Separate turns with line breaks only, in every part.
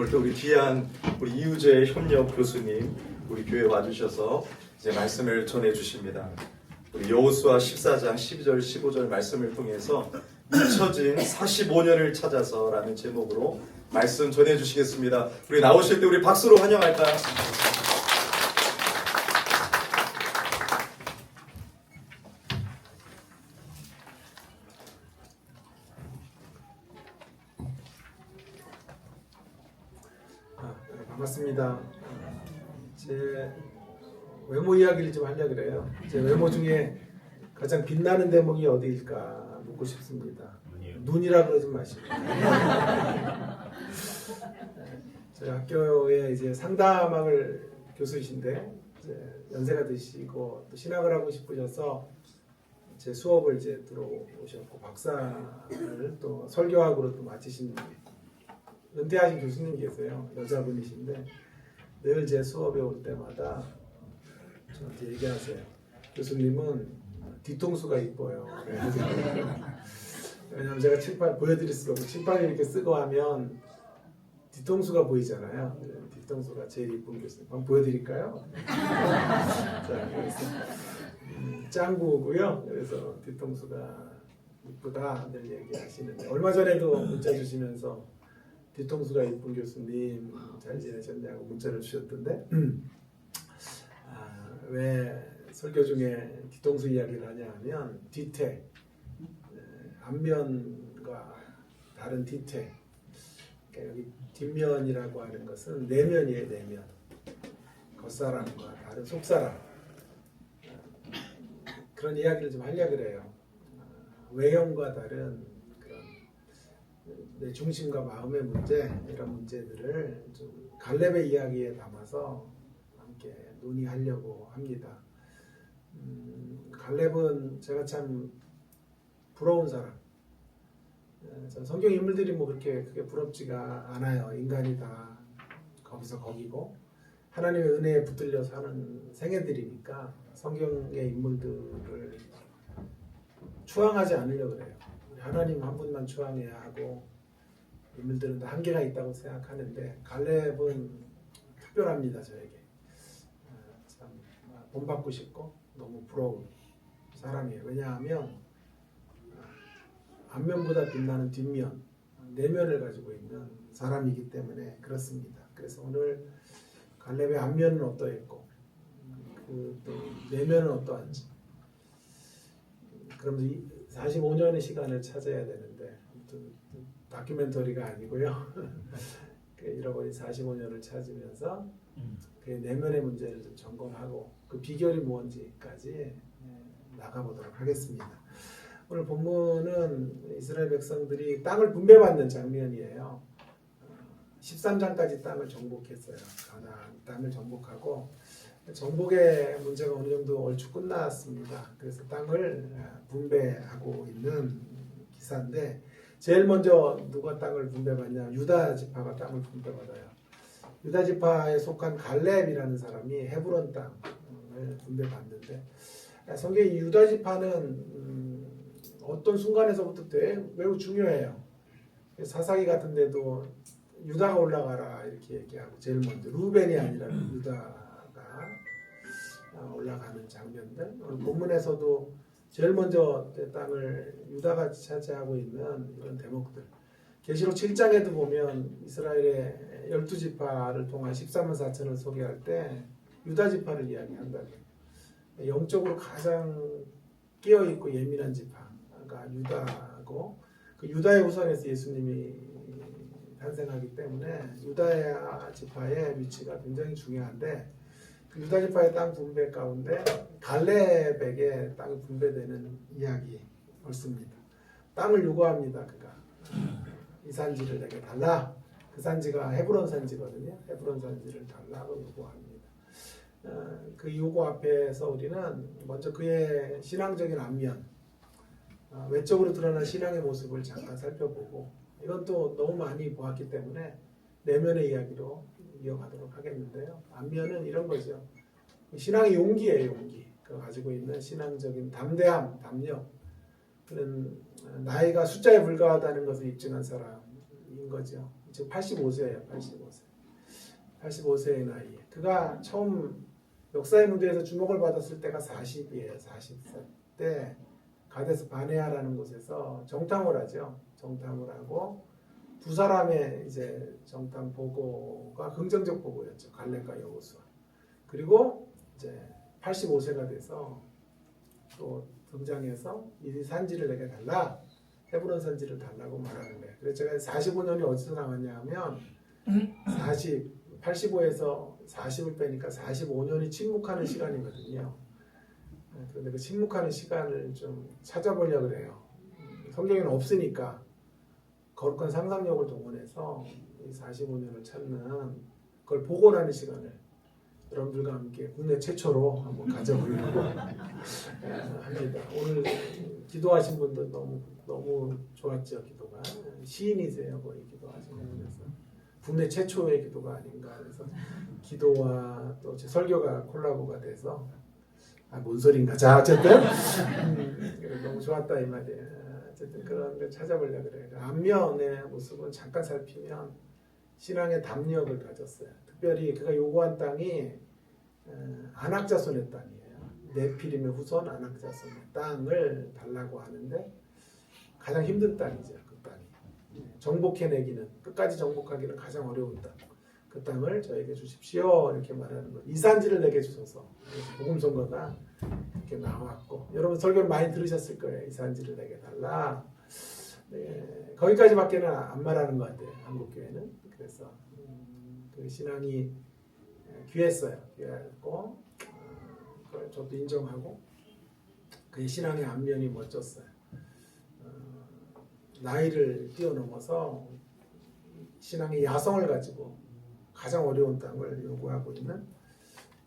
오늘 또 우리 귀한 우리 이우재 협력 교수님 우리 교회 와주셔서 이제 말씀을 전해 주십니다. 우리 여호수아 14장 12절 15절 말씀을 통해서 잊혀진 45년을 찾아서라는 제목으로 말씀 전해 주시겠습니다. 우리 나오실 때 우리 박수로 환영할까요?
반갑습니다. 제 외모 이야기를 좀 하려고 그래요. 제 외모 중에 가장 빛나는 대목이 어디일까 묻고 싶습니다. 눈이라 그러지 마시고. 저희 학교에 이제 상담학을 교수이신데 이제 연세가 드시고 또 신학을 하고 싶으셔서 제 수업을 이제 들어오셨고 박사를 또 설교학으로 또 마치신 은퇴하신 교수님 계세요. 여자분이신데 늘 제 수업에 올 때마다 저한테 얘기하세요. 교수님은 뒤통수가 이뻐요. 왜냐면 제가 칠판 보여드릴 수가 없고 칠판을 이렇게 쓰고 하면 뒤통수가 보이잖아요. 뒤통수가 제일 이쁜 교수님. 한번 보여드릴까요? 자, 그래서 짱구고요. 그래서 뒤통수가 이쁘다 늘 얘기하시는데 얼마 전에도 문자 주시면서 뒤통수가 이쁜 교수님 잘 지내셨냐고 문자를 주셨던데 왜 설교 중에 뒤통수 이야기를 하냐 하면 뒤태 앞면과 다른 뒤태 그러니까 여기 뒷면이라고 하는 것은 내면이에요. 내면 겉사람과 다른 속사람 그런 이야기를 좀 하려고 그래요. 외형과 다른 내 중심과 마음의 문제 이런 문제들을 좀 갈렙의 이야기에 담아서 함께 논의하려고 합니다. 갈렙은 제가 참 부러운 사람. 성경 인물들이 뭐 그렇게 크게 부럽지가 않아요. 인간이 다 거기서 거기고 하나님의 은혜에 붙들려 사는 생애들이니까 성경의 인물들을 추앙하지 않으려고 그래요. 하나님 한 분만 추앙해야 하고 인물들은 다 한계가 있다고 생각하는데 갈렙은 특별합니다. 저에게 참 본받고 싶고 너무 부러운 사람이에요. 왜냐하면 앞면보다 빛나는 뒷면, 내면을 가지고 있는 사람이기 때문에 그렇습니다. 그래서 오늘 갈렙의 앞면은 어떠했고 또 내면은 어떠한지 그러면서 45년의 시간을 찾아야 되는데 다큐멘터리가 아니고요. 잃어버린 45년을 찾으면서 그 내면의 문제를 좀 점검하고 그 비결이 뭔지까지 나가보도록 하겠습니다. 오늘 본문은 이스라엘 백성들이 땅을 분배받는 장면이에요. 13장까지 땅을 정복했어요. 가나안 땅을 정복하고 정복의 문제가 어느 정도 얼추 끝났습니다. 그래서 땅을 분배하고 있는 기사인데 제일 먼저 누가 땅을 분배받냐? 유다 지파가 땅을 분배받아요. 유다 지파에 속한 갈렙이라는 사람이 헤브론 땅을 분배받는데 성경의 유다 지파는 어떤 순간에서부터 매우 중요해요. 사사기 같은 데도 유다가 올라가라 이렇게 얘기하고 제일 먼저 루벤이 아니라 유다가 올라가는 장면들 오늘 본문에서도 제일 먼저 땅을 유다가 차지하고 있는 이런 대목들 계시록 7장에도 보면 이스라엘의 12지파를 통한 14만 4천을 소개할 때 유다 지파를 이야기한다. 영적으로 가장 끼어있고 예민한 지파가 유다고 그 유다의 후손에서 예수님이 탄생하기 때문에 유다 지파의 위치가 굉장히 중요한데 그 유다 지파의 땅 분배 가운데 갈렙에게 땅이 분배되는 이야기 옳습니다. 땅을 요구합니다. 그가 이 산지를 내게 달라. 그 산지가 헤브론 산지거든요. 헤브론 산지를 달라고 요구합니다. 그 요구 앞에서 우리는 먼저 그의 신앙적인 안면 외적으로 드러난 신앙의 모습을 잠깐 살펴보고 이건 또 너무 많이 보았기 때문에 내면의 이야기로 이어가도록 하겠는데요. 안면은 이런 거죠. 신앙의 용기예요. 용기. 그 가지고 있는 신앙적인 담대함, 담력. 그런 나이가 숫자에 불과하다는 것을 입증한 사람인 거죠. 지금 85세예요. 85세. 85세의 나이에. 그가 처음 역사의 무대에서 주목을 받았을 때가 40이에요. 40세 때 가데스 바네아라는 곳에서 정탐을 하죠. 정탐을 하고 두 사람의 이제 정탐 보고가 긍정적 보고였죠. 갈렙과 여호수아. 그리고 이제 85세가 돼서 또 등장해서 이 산지를 내게 달라. 헤브론 산지를 달라고 말하는 거예요. 그래서 제가 45년이 어디서 나왔냐 하면 85에서 40을 빼니까 45년이 침묵하는 시간이거든요. 그런데 그 침묵하는 시간을 좀 찾아보려고 해요. 성경에는 없으니까 거룩한 상상력을 동원해서 이 45년을 찾는 그걸 복원하는 시간을 여러분들과 함께 국내 최초로 한번 가져보려고 합니다. 오늘 기도하신 분들 너무 좋았죠. 기도가 시인이세요. 거의 기도하시면서 국내 최초의 기도가 아닌가. 그래서 기도와 또 제 설교가 콜라보가 돼서 뭔 소린가. 자 어쨌든 너무 좋았다 이 말이에요. 어쨌든 그런 걸 찾아보려고 그래요. 안면의 모습은 잠깐 살피면 신앙의 담력을 가졌어요. 특별히 그가 요구한 땅이 안악자손의 땅이에요. 네피림의 후손 안악자손의 땅을 달라고 하는데 가장 힘든 땅이죠. 그 땅이 정복해내기는 끝까지 정복하기는 가장 어려운 땅. 그 땅을 저에게 주십시오 이렇게 말하는 거예요. 이 산지를 내게 주소서. 복음 선거가 이렇게 나왔고 여러분 설교를 많이 들으셨을 거예요. 이 산지를 내게 달라. 네, 거기까지밖에는 안 말하는 것 같아요. 한국 교회는. 그래서 그 신앙이 귀했어요. 귀했고 그걸 저도 인정하고 그의 신앙의 안면이 멋졌어요. 나이를 뛰어넘어서 신앙의 야성을 가지고 가장 어려운 땅을 요구하고 있는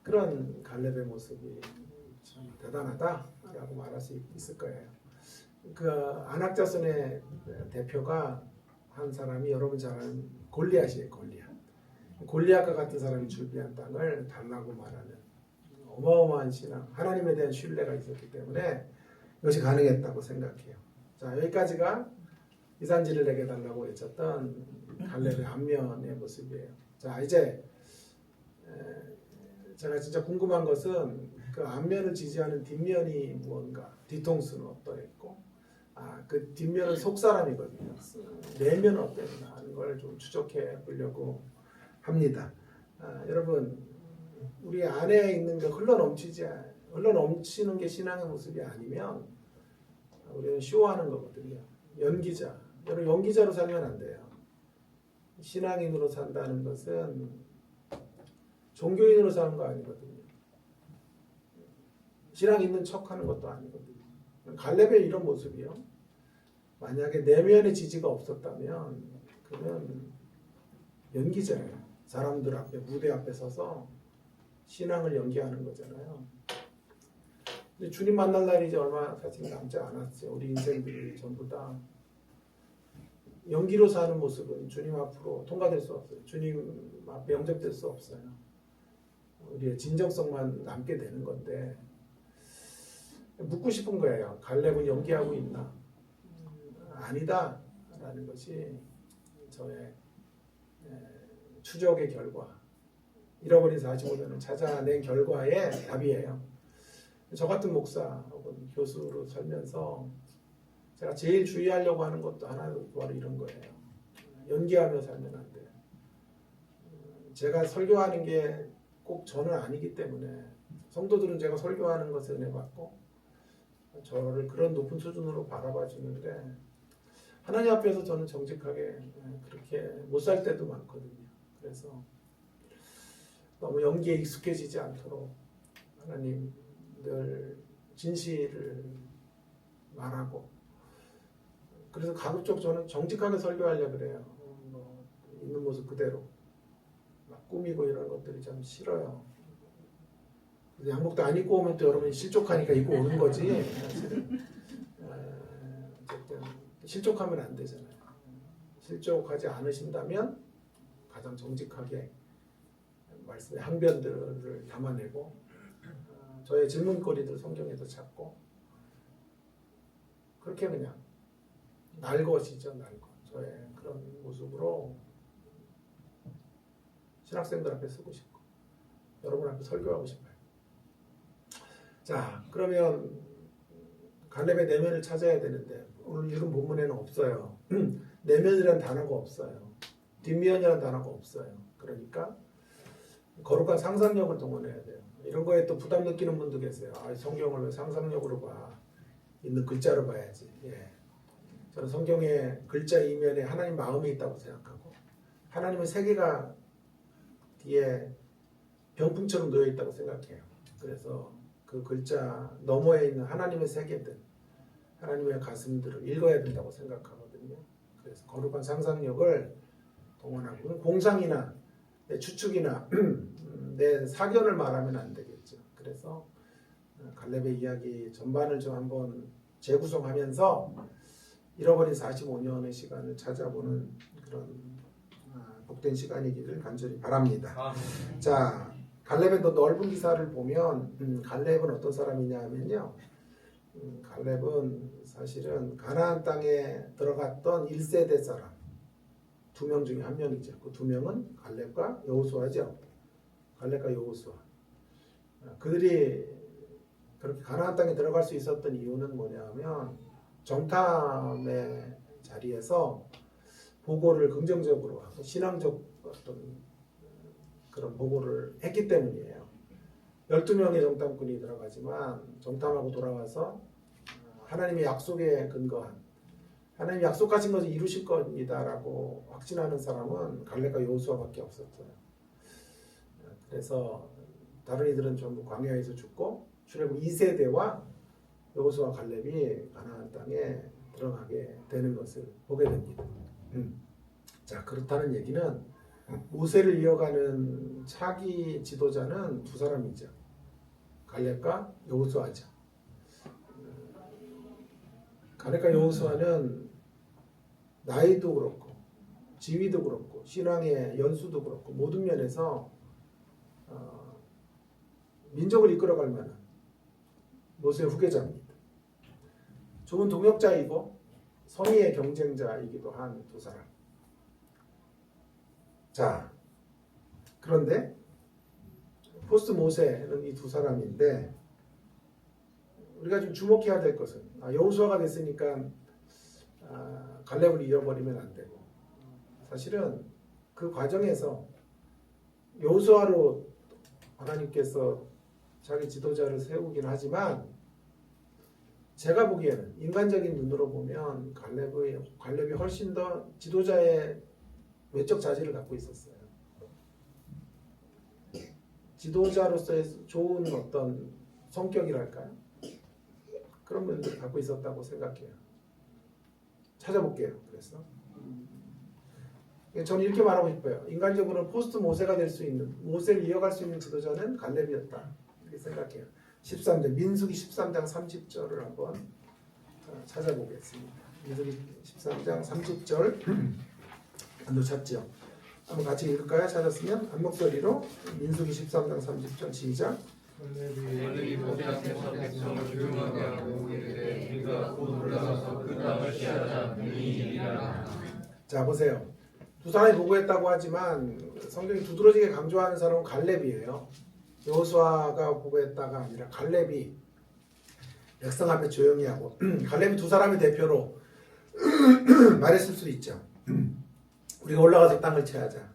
그런 갈렙의 모습이 참 대단하다라고 말할 수 있을 거예요. 그 안악자손의 대표가 한 사람이 여러분 잘 아는 골리앗이에요. 골리앗과 같은 사람이 출비한 땅을 달라고 말하는 어마어마한 신앙, 하나님에 대한 신뢰가 있었기 때문에 이것이 가능했다고 생각해요. 자 여기까지가 이 산지를 내게 달라고 외쳤던 갈렙의 안면의 모습이에요. 자 이제 제가 진짜 궁금한 것은 그 앞면을 지지하는 뒷면이 무언가, 뒤통수는 어떠했고 그 뒷면은 속사람이거든요. 내면은 어땠나 하는 걸 좀 추적해 보려고 합니다. 여러분 우리 안에 있는 게 흘러넘치는 게 신앙의 모습이 아니면 우리는 쇼하는 거거든요. 연기자. 여러분 연기자로 살면 안 돼요. 신앙인으로 산다는 것은 종교인으로 사는 거 아니거든요. 신앙 있는 척하는 것도 아니거든요. 갈렙의 이런 모습이요. 만약에 내면의 지지가 없었다면 그는 연기자예요. 사람들 앞에 무대 앞에 서서 신앙을 연기하는 거잖아요. 근데 주님 만날 날이 이제 얼마 사실 남지 않았어요. 우리 인생들이 전부 다 연기로 사는 모습은 주님 앞으로 통과될 수 없어요. 주님 앞에 영접될 수 없어요. 우리의 진정성만 남게 되는 건데 묻고 싶은 거예요. 갈렙은 연기하고 있나? 아니다 라는 것이 저의 추적의 결과, 잃어버린 45년을 찾아낸 결과의 답이에요. 저 같은 목사 혹은 교수로 살면서 제가 제일 주의하려고 하는 것도 하나 바로 이런 거예요. 연기하며 살면 안 돼요. 제가 설교하는 게 꼭 저는 아니기 때문에 성도들은 제가 설교하는 것에 은혜 받고 저를 그런 높은 수준으로 바라봐 주는데 하나님 앞에서 저는 정직하게 그렇게 못 살 때도 많거든요. 그래서 너무 연기에 익숙해지지 않도록 하나님 늘 진실을 말하고 그래서 가급적 저는 정직하게 설교하려고 그래요. 있는 모습 그대로 막 꾸미고 이런 것들이 참 싫어요. 양복도 안 입고 오면 또 여러분이 실족하니까 입고 오는 거지. 사실은 어쨌든 실족하면 안 되잖아요. 실족하지 않으신다면 가장 정직하게 말씀의 항변들을 담아내고 저의 질문거리들 성경에서 찾고 그렇게 그냥 날 것이죠. 날 것. 저의 그런 모습으로 신학생들 앞에 쓰고 싶고 여러분 앞에 설교하고 싶어요. 자, 그러면 갈렙의 내면을 찾아야 되는데 오늘 읽은 본문에는 없어요. 내면이라는 단어가 없어요. 뒷면이라는 단어가 없어요. 그러니까 거룩한 상상력을 동원해야 돼요. 이런 거에 또 부담 느끼는 분도 계세요. 아, 성경을 왜 상상력으로 봐? 있는 글자로 봐야지. 예. 저는 성경의 글자 이면에 하나님 마음이 있다고 생각하고 하나님의 세계가 뒤에 병풍처럼 놓여 있다고 생각해요. 그래서 그 글자 너머에 있는 하나님의 세계들, 하나님의 가슴들을 읽어야 된다고 생각하거든요. 그래서 거룩한 상상력을 동원하고 공상이나 내 추측이나 내 사견을 말하면 안 되겠죠. 그래서 갈렙의 이야기 전반을 좀 한번 재구성하면서 잃어버린 45년의 시간을 찾아보는 그런 복된 시간이기를 간절히 바랍니다. 자, 갈렙의 더 넓은 기사를 보면 갈렙은 어떤 사람이냐 하면요. 갈렙은 사실은 가나안 땅에 들어갔던 1세대 사람 2명 중에 한 명이죠. 그 2명은 갈렙과 여호수아죠. 갈렙과 여호수아. 그들이 그렇게 가나안 땅에 들어갈 수 있었던 이유는 뭐냐면 정탐의 자리에서 보고를 긍정적으로 하고 신앙적 어떤 그런 보고를 했기 때문이에요. 12명의 정탐꾼이 들어가지만 정탐하고 돌아와서 하나님의 약속에 근거한 하나님 약속하신 것을 이루실 겁니다라고 확신하는 사람은 갈렙과 여호수아밖에 없었어요. 그래서 다른 이들은 전부 광야에서 죽고 출애굽 2세대와 여호수아 갈렙이 가나안 땅에 들어가게 되는 것을 보게 됩니다. 자, 그렇다는 얘기는 모세를 이어가는 차기 지도자는 두 사람이죠. 갈렙과 여호수아죠. 갈렙과 여호수아는 나이도 그렇고 지위도 그렇고 신앙의 연수도 그렇고 모든 면에서 민족을 이끌어갈 만한 모세의 후계자입니다. 좋은 동역자이고 선의의 경쟁자이기도 한 두 사람. 자, 그런데 포스트 모세는 이 두 사람인데 우리가 좀 주목해야 될 것은 여호수아가 됐으니까 갈렙을 잃어버리면 안 되고 사실은 그 과정에서 여호수아로 하나님께서 자기 지도자를 세우긴 하지만 제가 보기에는 인간적인 눈으로 보면 갈렙이 훨씬 더 지도자의 외적 자질을 갖고 있었어요. 지도자로서의 좋은 어떤 성격이랄까요? 그런 면들을 갖고 있었다고 생각해요. 찾아볼게요. 그래서 저는 이렇게 말하고 싶어요. 인간적으로는 포스트 모세가 될 수 있는 모세를 이어갈 수 있는 지도자는 갈렙이었다. 이렇게 생각해요. 13절 민수기 13장 30절을 한번 찾아보겠습니다. 민수기 13장 30절 한번 찾죠. 한번 같이 읽을까요? 찾았으면 한 목소리로 민수기 13장 30절 시작.
갈렙이 모세 앞에서 백성을 조용하게 하고 이르되 우리가 곧 올라가서 그 땅을 취하자 능히.
자, 보세요. 두 사람이 보고했다고 하지만 성경이 두드러지게 강조하는 사람은 갈렙이에요. 여호수아가 보고했다가 아니라 갈렙이 백성 앞에 조용히 하고 갈렙이 두 사람의 대표로 말했을 수 있죠. 우리가 올라가서 땅을 취하자.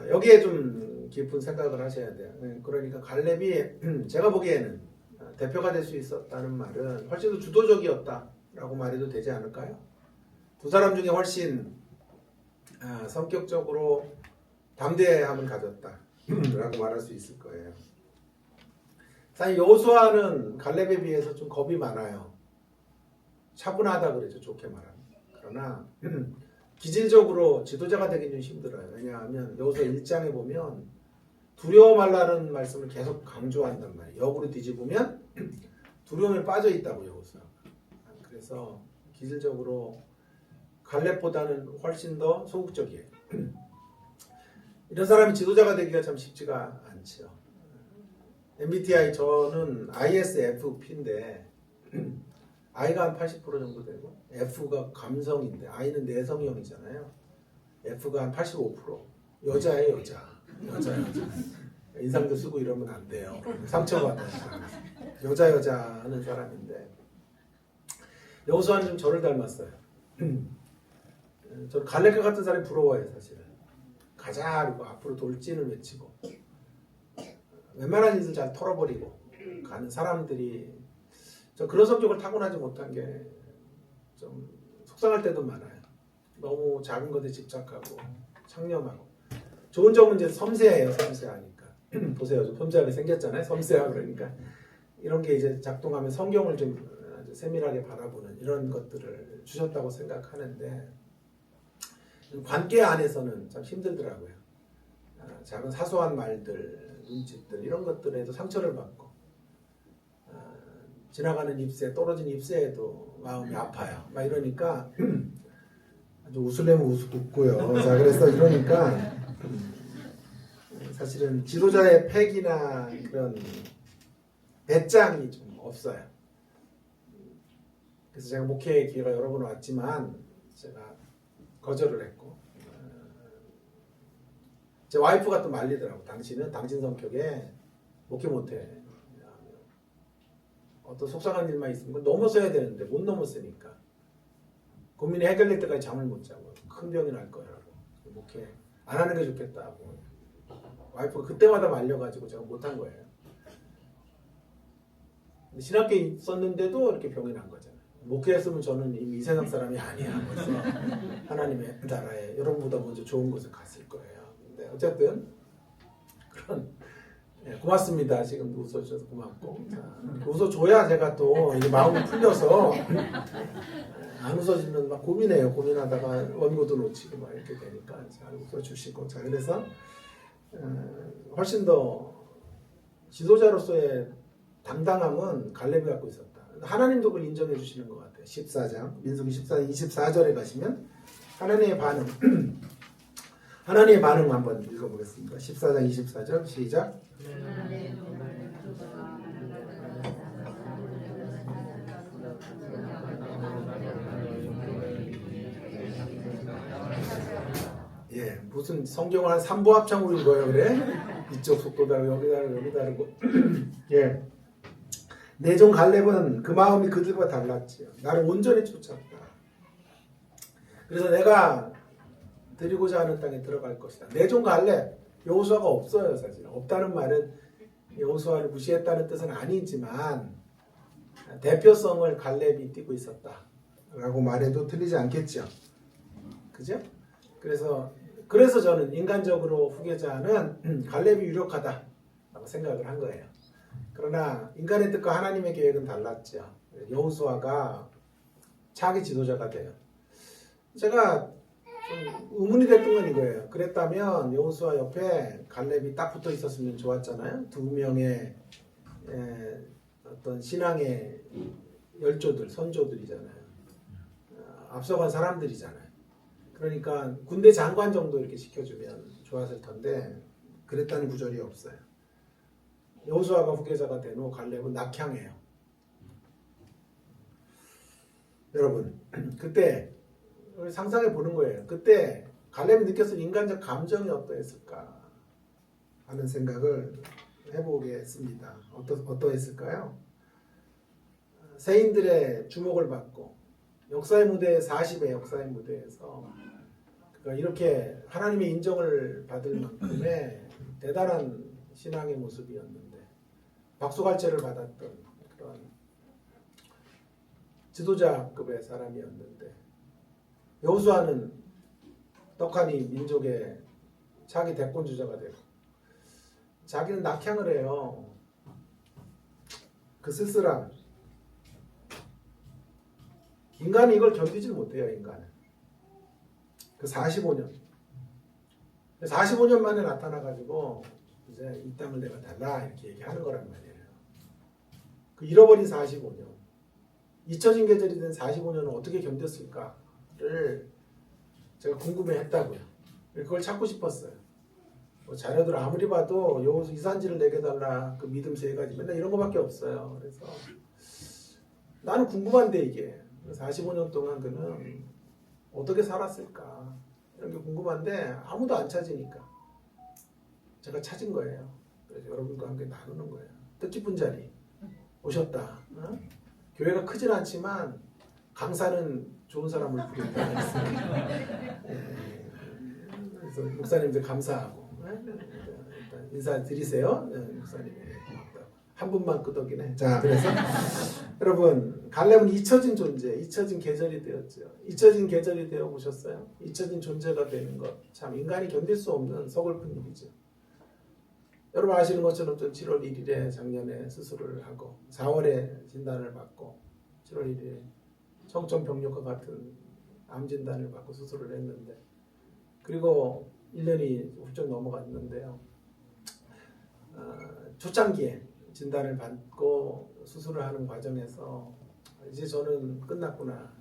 여기에 좀 깊은 생각을 하셔야 돼요. 그러니까 갈렙이 제가 보기에는 대표가 될 수 있었다는 말은 훨씬 더 주도적이었다라고 말해도 되지 않을까요? 두 사람 중에 훨씬 성격적으로 담대함을 가졌다라고 말할 수 있을 거예요. 사실 여호수아는 갈렙에 비해서 좀 겁이 많아요. 차분하다 그러죠. 좋게 말하면. 그러나 기질적으로 지도자가 되긴 좀 힘들어요. 왜냐하면 여호수아 1장에 보면 두려워 말라는 말씀을 계속 강조한단 말이에요. 역으로 뒤집으면 두려움에 빠져 있다고 여호수아. 그래서 기질적으로 갈렙보다는 훨씬 더 소극적이에요. 이런 사람이 지도자가 되기가 참 쉽지가 않죠. MBTI 저는 ISFP인데 I가 한 80% 정도 되고 F가 감성인데 I는 내성형이잖아요. F가 한 85%. 여자예요, 여자. 인상도 쓰고 이러면 안 돼요. 상처받아요. 여자 하는 사람인데 여호수아는 좀 저를 닮았어요. 저는 갈렙과 같은 사람이 부러워요, 사실은. 가자 그리고 앞으로 돌진을 외치고 웬만한 일을 잘 털어버리고 가는 사람들이 저 그런 성격을 타고나지 못한 게 좀 속상할 때도 많아요. 너무 작은 것에 집착하고 창념하고 좋은 점은 이제 섬세해요. 섬세하니까 보세요. 좀 섬세하게 생겼잖아요. 섬세하고 그러니까 이런 게 이제 작동하면 성경을 좀 아주 세밀하게 바라보는 이런 것들을 주셨다고 생각하는데 관계 안에서는 참 힘들더라고요. 작은 사소한 말들, 눈짓들 이런 것들에도 상처를 받고 지나가는 잎새, 떨어진 잎새에도 마음이 아파요. 막 이러니까 아주 웃으려면 웃고요. 자, 그래서 이러니까 사실은 지도자의 패기나 그런 배짱이 좀 없어요. 그래서 제가 목회 기회가 여러 번 왔지만 제가 거절을 했고 제 와이프가 또 말리더라고. 당신은 당신 성격에 목회 못해. 어떤 속상한 일만 있으면 넘어서야 되는데 못 넘었으니까 고민이 해결될 때까지 잠을 못 자고 큰 병이 날 거라고 목회 안 하는 게 좋겠다고 와이프가 그때마다 말려가지고 제가 못한 거예요. 신학교에 있었는데도 이렇게 병이 난 거잖아요. 목회했으면 저는 이미 이 세상 사람이 아니야. 벌써 하나님의 나라에 여러분보다 먼저 좋은 곳에 갔을 거예요. 근데 어쨌든 그런 고맙습니다. 지금도 웃어주셔서 고맙고 웃어줘야 제가 또 마음이 풀려서 안 웃어주면 막 고민해요. 고민하다가 원고도 놓치고 막 이렇게 되니까 잘 웃어주시고 자 그래서 훨씬 더 지도자로서의 당당함은 갈렙이 갖고 있었다. 하나님도 그걸 인정해 주시는 것 같아요. 14장 민수기 14장 24절에 가시면 하나님의 반응 하나님의 반응 한번 읽어보겠습니다. 14장 24절 시작. 예, 무슨 성경을 한 3부 합창으로 읽어요, 그래? 이쪽 속도 다르고 여기 다르고 예. 내 종 갈렙은 그 마음이 그들과 달랐지요. 나를 온전히 쫓았다. 그래서 내가 드리고자 하는 땅에 들어갈 것이다. 내 종 갈렙 여호수아가 없어요. 사실 없다는 말은 여호수아를 무시했다는 뜻은 아니지만 대표성을 갈렙이 띠고 있었다라고 말해도 틀리지 않겠죠. 그죠? 그래서 저는 인간적으로 후계자는 갈렙이 유력하다라고 생각을 한 거예요. 그러나 인간의 뜻과 하나님의 계획은 달랐죠. 여호수아가 차기 지도자가 돼요. 제가 좀 의문이 됐던 건 이거예요. 그랬다면 여호수아 옆에 갈렙이 딱 붙어 있었으면 좋았잖아요. 두 명의 어떤 신앙의 열조들, 선조들이잖아요. 앞서간 사람들이잖아요. 그러니까 군대 장관 정도 이렇게 시켜주면 좋았을 텐데 그랬다는 구절이 없어요. 여호수아가 후계자가 된 후 갈렙은 낙향해요. 여러분 그때 상상해 보는 거예요. 그때 갈렙이 느꼈을 인간적 감정이 어떠했을까 하는 생각을 해보겠습니다. 어떠했을까요? 세인들의 주목을 받고 역사의 무대 40의 역사의 무대에서 그러니까 이렇게 하나님의 인정을 받을 만큼의 대단한 신앙의 모습이었는데 박수갈채를 받았던 그런 지도자급의 사람이었는데 여호수아는 떡하니 민족의 자기 대권 주자가 되고 자기는 낙향을 해요. 그 쓸쓸함. 인간이 이걸 견디질 못해요. 인간은. 그 45년 45년 만에 나타나가지고 이제 이 땅을 내가 달라 이렇게 얘기하는 거란 말이에요. 그 잃어버린 45년 잊혀진 계절이 된 45년을 어떻게 견뎠을까를 제가 궁금해했다고요. 그걸 찾고 싶었어요. 뭐 자료들 아무리 봐도 여호수 이산지를 내게 달라 그 믿음 세 가지 맨날 이런 거밖에 없어요. 그래서 나는 궁금한데 이게 45년 동안 그는 어떻게 살았을까 이런 게 궁금한데 아무도 안 찾으니까 제가 찾은 거예요. 그래서 여러분과 함께 나누는 거예요. 뜻깊은 자리 오셨다. 어? 교회가 크진 않지만 강사는 좋은 사람을 부른다. 그래서 목사님들 감사하고 일단 인사드리세요. 목사님 고맙다고. 한 분만 끄덕이네. 자, 그래서 여러분 갈렙은 잊혀진 존재, 잊혀진 계절이 되었죠. 잊혀진 계절이 되어 보셨어요? 잊혀진 존재가 되는 것 참 인간이 견딜 수 없는 서글픈 일이죠. 여러분 아시는 것처럼 전 7월 1일에 작년에 수술을 하고 4월에 진단을 받고 7월 1일에 청천벽력과 같은 암 진단을 받고 수술을 했는데 그리고 1년이 훌쩍 넘어갔는데요. 초창기에 진단을 받고 수술을 하는 과정에서 이제 저는 끝났구나.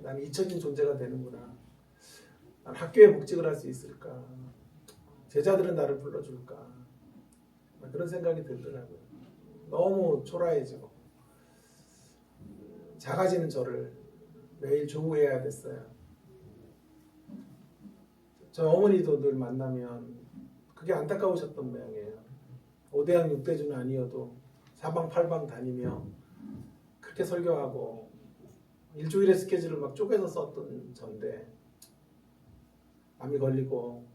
나는 잊혀진 존재가 되는구나. 난 학교에 복직을 할 수 있을까? 제자들은 나를 불러줄까? 그런 생각이 들더라고요. 너무 초라해지고 작아지는 저를 매일 조우해야 됐어요. 저 어머니도 늘 만나면 그게 안타까우셨던 모양이에요. 5대양 6대주는 아니어도 사방팔방 다니며 그렇게 설교하고 일주일의 스케줄을 막 쪼개서 썼던 전데 암이 걸리고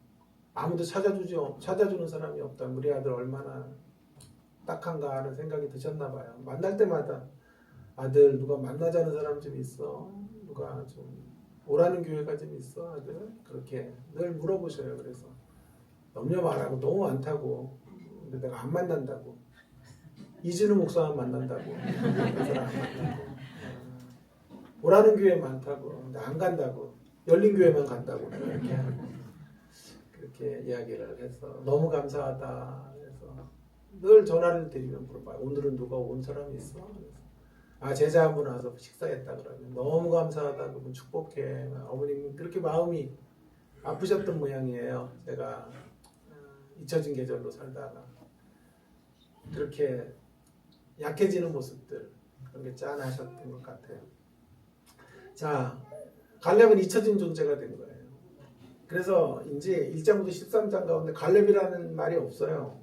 아무도 찾아주는 사람이 없다. 우리 아들 얼마나 딱한가 하는 생각이 드셨나 봐요. 만날 때마다 아들 누가 만나자는 사람 좀 있어? 누가 좀 오라는 교회가 좀 있어? 아들? 그렇게 늘 물어보셔요. 그래서 염려 말라고 너무 많다고. 근데 내가 안 만난다고. 이진우 목사만 만난다고. 그 사람 안 만나고. 오라는 교회 많다고. 근데 안 간다고. 열린 교회만 간다고. 그렇게 이야기를 해서 너무 감사하다. 그래서 늘 전화를 드리면 물어봐요. 오늘은 누가 온 사람이 있어? 그래서 제자 한 분 와서 식사했다 그러면 너무 감사하다. 그분 축복해. 어머님 그렇게 마음이 아프셨던 모양이에요. 제가 잊혀진 계절로 살다가 그렇게 약해지는 모습들 그런 게 짠하셨던 것 같아요. 자, 갈렙은 잊혀진 존재가 된 거예요. 그래서 이제 1장부터 13장 가운데 갈렙이라는 말이 없어요.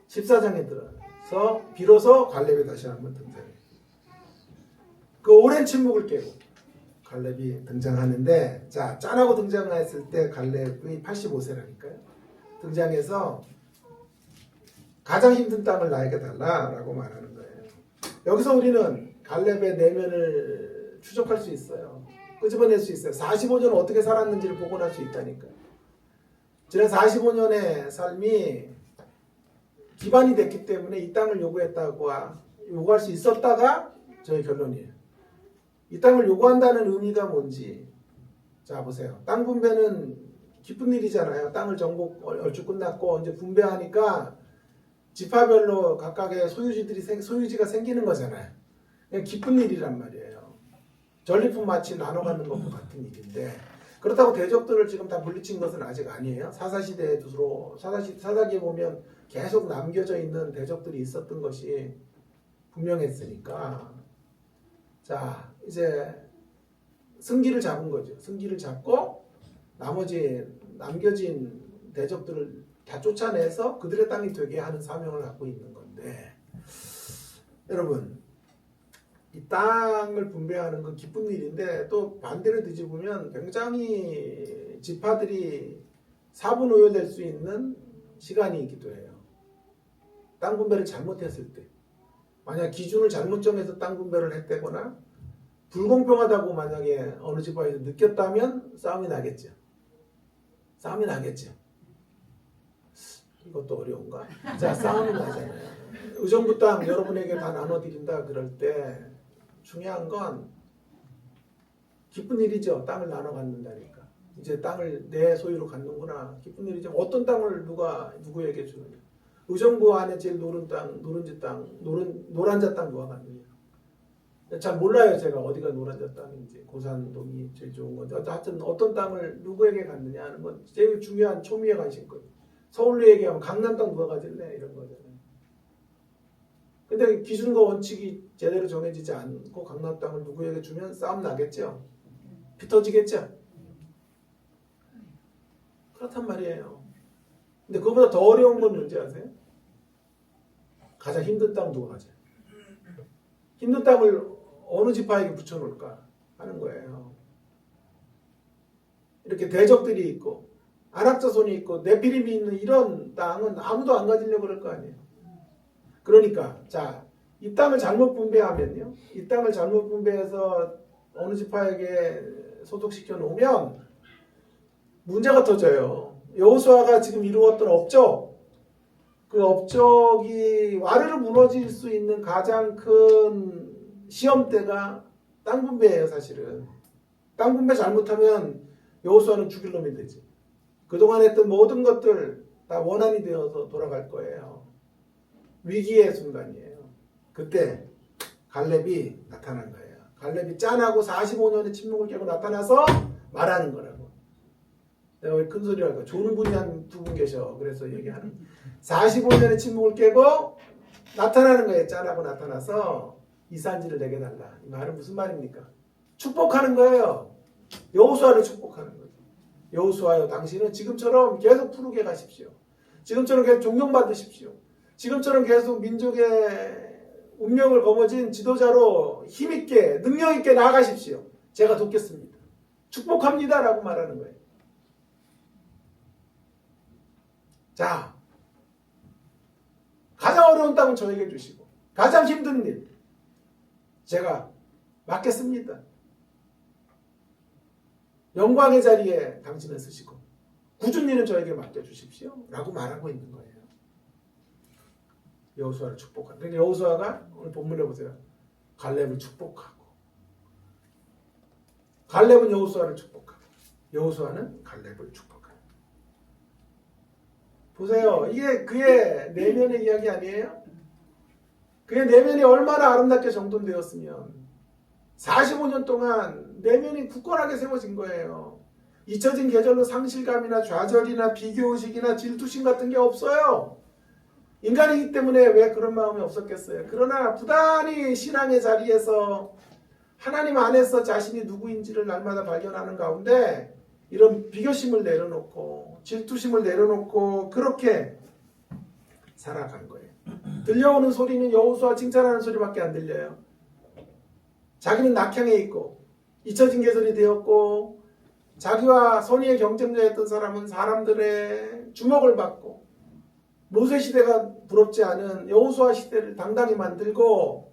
14장에 들어서 비로소 갈렙이 다시 한번 등장해요. 그 오랜 침묵을 깨고 갈렙이 등장하는데 자, 짠하고 등장했을 때 갈렙이 85세라니까요. 등장해서 가장 힘든 땅을 나에게 달라라고 말하는 거예요. 여기서 우리는 갈렙의 내면을 추적할 수 있어요. 끄집어낼 수 있어요. 45년 어떻게 살았는지를 복원할 수 있다니까요. 지난 45년의 삶이 기반이 됐기 때문에 이 땅을 요구할 수 있었다가 저의 결론이에요. 이 땅을 요구한다는 의미가 뭔지 자 보세요. 땅 분배는 기쁜 일이잖아요. 땅을 전부 얼추 끝났고 이제 분배하니까 지파별로 각각의 소유지가 생기는 거잖아요. 그냥 기쁜 일이란 말이에요. 전리품 마치 나눠 갖는 것과 같은 일인데 그렇다고 대적들을 지금 다 물리친 것은 아직 아니에요. 사사시대에 주로 사사기에 보면 계속 남겨져 있는 대적들이 있었던 것이 분명했으니까 자 이제 승기를 잡은 거죠. 승기를 잡고 나머지 남겨진 대적들을 다 쫓아내서 그들의 땅이 되게 하는 사명을 갖고 있는 건데 여러분 이 땅을 분배하는 건 기쁜 일인데 또 반대로 뒤집으면 굉장히 지파들이 사분오열될 수 있는 시간이기도 해요. 땅 분배를 잘못했을 때 만약 기준을 잘못 정해서 땅 분배를 했다거나 불공평하다고 만약에 어느 지파에서 느꼈다면 싸움이 나겠죠. 싸움이 나겠죠. 이것도 어려운가? 자, 싸움이 나잖아요. 의정부 땅 여러분에게 다 나눠드린다 그럴 때 중요한 건 기쁜 일이죠. 땅을 나눠 갖는다니까. 이제 땅을 내 소유로 갖는구나. 기쁜 일이죠. 어떤 땅을 누구에게 주느냐. 의정부 안에 제일 노란 노란자 땅 누가 갖느냐. 잘 몰라요. 제가 어디가 노란자 땅인지 고산동이 제일 좋은 건지 하여튼 어떤 땅을 누구에게 갖느냐 하는 건 제일 중요한 초미의 관심거든요. 서울로 얘기하면 강남 땅 누가 가질래 이런 거잖아요. 근데 기준과 원칙이 제대로 정해지지 않고 강남 땅을 누구에게 주면 싸움 나겠죠. 피 터지겠죠. 그렇단 말이에요. 근데 그거보다 더 어려운 건 뭔지 아세요? 가장 힘든 땅 누가 가져요? 힘든 땅을 어느 지파에게 붙여놓을까 하는 거예요. 이렇게 대적들이 있고 안악자손이 있고 네피림이 있는 이런 땅은 아무도 안 가지려고 그럴 거 아니에요. 그러니까 자, 이 땅을 잘못 분배하면요. 이 땅을 잘못 분배해서 어느 지파에게 소속시켜 놓으면 문제가 터져요. 여호수아가 지금 이루었던 업적, 그 업적이 와르르 무너질 수 있는 가장 큰 시험대가 땅 분배예요, 사실은. 땅 분배 잘못하면 여호수아는 죽일 놈이 되지. 그동안 했던 모든 것들 다 원한이 되어서 돌아갈 거예요. 위기의 순간이에요. 그때 갈렙이 나타난 거예요. 갈렙이 짠하고 45년의 침묵을 깨고 나타나서 말하는 거라고. 내가 왜 큰 소리 할까? 조는 분이 한 두 분 계셔. 그래서 얘기하는 45년의 침묵을 깨고 나타나는 거예요. 짠하고 나타나서 이산지를 내게 달라. 이 말은 무슨 말입니까? 축복하는 거예요. 여호수아를 축복하는 거죠. 여호수아여, 당신은 지금처럼 계속 푸르게 가십시오. 지금처럼 계속 존경받으십시오. 지금처럼 계속 민족의 운명을 거머쥔 지도자로 힘있게 능력있게 나아가십시오. 제가 돕겠습니다. 축복합니다 라고 말하는 거예요. 자, 가장 어려운 땅은 저에게 주시고 가장 힘든 일 제가 맡겠습니다. 영광의 자리에 당신을 쓰시고 굳은 일은 저에게 맡겨주십시오 라고 말하고 있는 거예요. 여호수아를 축복하고. 그러니까 여호수아가 오늘 본문에 보세요. 갈렙을 축복하고 갈렙은 여호수아를 축복하고 여호수아는 갈렙을 축복하고. 보세요. 이게 그의 내면의 이야기 아니에요? 그의 내면이 얼마나 아름답게 정돈되었으면 45년 동안 내면이 굳건하게 세워진 거예요. 잊혀진 계절로 상실감이나 좌절이나 비교의식이나 질투심 같은 게 없어요. 인간이기 때문에 왜 그런 마음이 없었겠어요. 그러나 부단히 신앙의 자리에서 하나님 안에서 자신이 누구인지를 날마다 발견하는 가운데 이런 비교심을 내려놓고 질투심을 내려놓고 그렇게 살아간 거예요. 들려오는 소리는 여호수아 칭찬하는 소리밖에 안 들려요. 자기는 낙향에 있고 잊혀진 계절이 되었고 자기와 선의의 경쟁자였던 사람은 사람들의 주목을 받고 모세 시대가 부럽지 않은 여호수아 시대를 당당히 만들고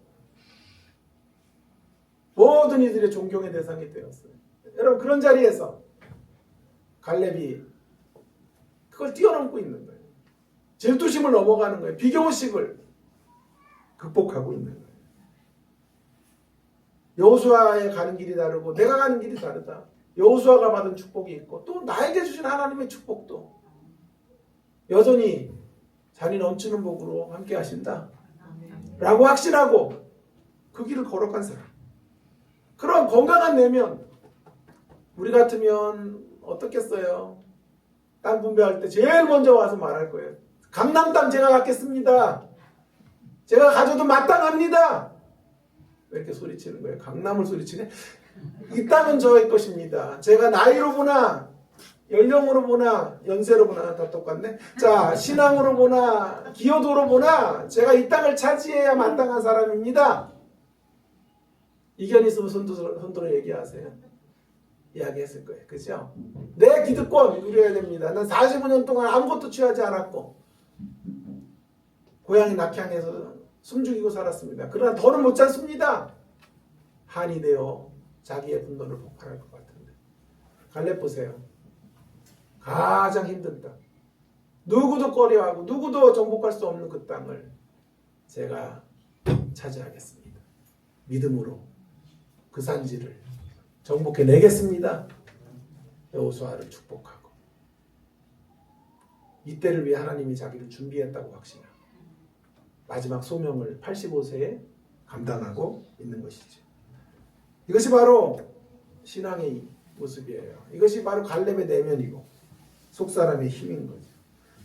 모든 이들의 존경의 대상이 되었어요. 여러분 그런 자리에서 갈렙이 그걸 뛰어넘고 있는 거예요. 질투심을 넘어가는 거예요. 비교의식을 극복하고 있는 거예요. 여호수아의 가는 길이 다르고 내가 가는 길이 다르다. 여호수아가 받은 축복이 있고 또 나에게 주신 하나님의 축복도 여전히 잔이 넘치는 복으로 함께 하신다 라고 확신하고 그 길을 걸어간 사람. 그런 건강한 내면 우리 같으면 어떻겠어요? 땅 분배할 때 제일 먼저 와서 말할 거예요. 강남 땅 제가 갖겠습니다. 제가 가져도 마땅합니다. 왜 이렇게 소리치는 거예요? 강남을 소리치네? 이 땅은 저의 것입니다. 제가 나이로 보나 연령으로 보나 연세로 보나 다 똑같네. 자, 신앙으로 보나 기여도로 보나 제가 이 땅을 차지해야 마땅한 사람입니다. 이견 있으면 손들어 얘기하세요. 이야기했을 거예요. 그죠? 내 기득권 누려야 됩니다. 난 45년 동안 아무것도 취하지 않았고 고향이 낙향에서 숨죽이고 살았습니다. 그러나 더는 못 참습니다. 한이 되어 자기의 분노를 폭발할 것 같은데. 갈렙 보세요. 가장 힘든 땅. 누구도 꺼려하고 누구도 정복할 수 없는 그 땅을 제가 차지하겠습니다. 믿음으로 그 산지를 정복해 내겠습니다. 여호수아를 축복하고 이때를 위해 하나님이 자기를 준비했다고 확신하고 마지막 소명을 85세에 감당하고 있는 것이죠. 이것이 바로 신앙의 모습이에요. 이것이 바로 갈렙의 내면이고 속사람의 힘인 거죠.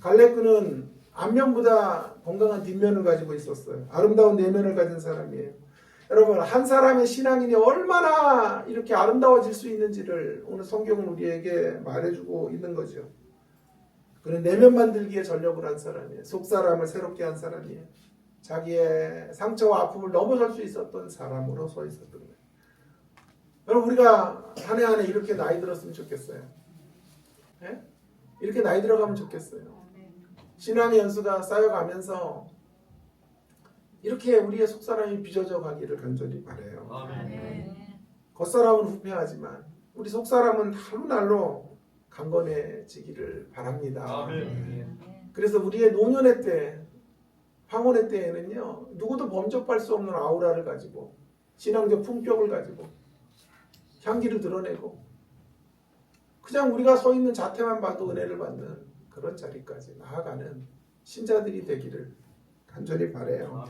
갈렙 그는 앞면보다 건강한 뒷면을 가지고 있었어요. 아름다운 내면을 가진 사람이에요. 여러분 한 사람의 신앙인이 얼마나 이렇게 아름다워질 수 있는지를 오늘 성경은 우리에게 말해주고 있는 거죠. 그는 내면 만들기에 전력을 한 사람이에요. 속 사람을 새롭게 한 사람이에요. 자기의 상처와 아픔을 넘어설 수 있었던 사람으로 서 있었던 거예요. 여러분 우리가 한 해 한 해 이렇게 나이 들었으면 좋겠어요. 예? 이렇게 나이 들어가면 좋겠어요. 신앙의 연수가 쌓여가면서 이렇게 우리의 속사람이 빚어져 가기를 간절히 바라요. 겉사람은 후패하지만 우리 속사람은 하루날로 강건해지기를 바랍니다. 그래서 우리의 노년의 때, 황혼의 때에는요, 누구도 범접할 수 없는 아우라를 가지고 신앙적 품격을 가지고 향기를 드러내고 그냥 우리가 서 있는 자태만 봐도 은혜를 받는 그런 자리까지 나아가는 신자들이 되기를 간절히 바라요.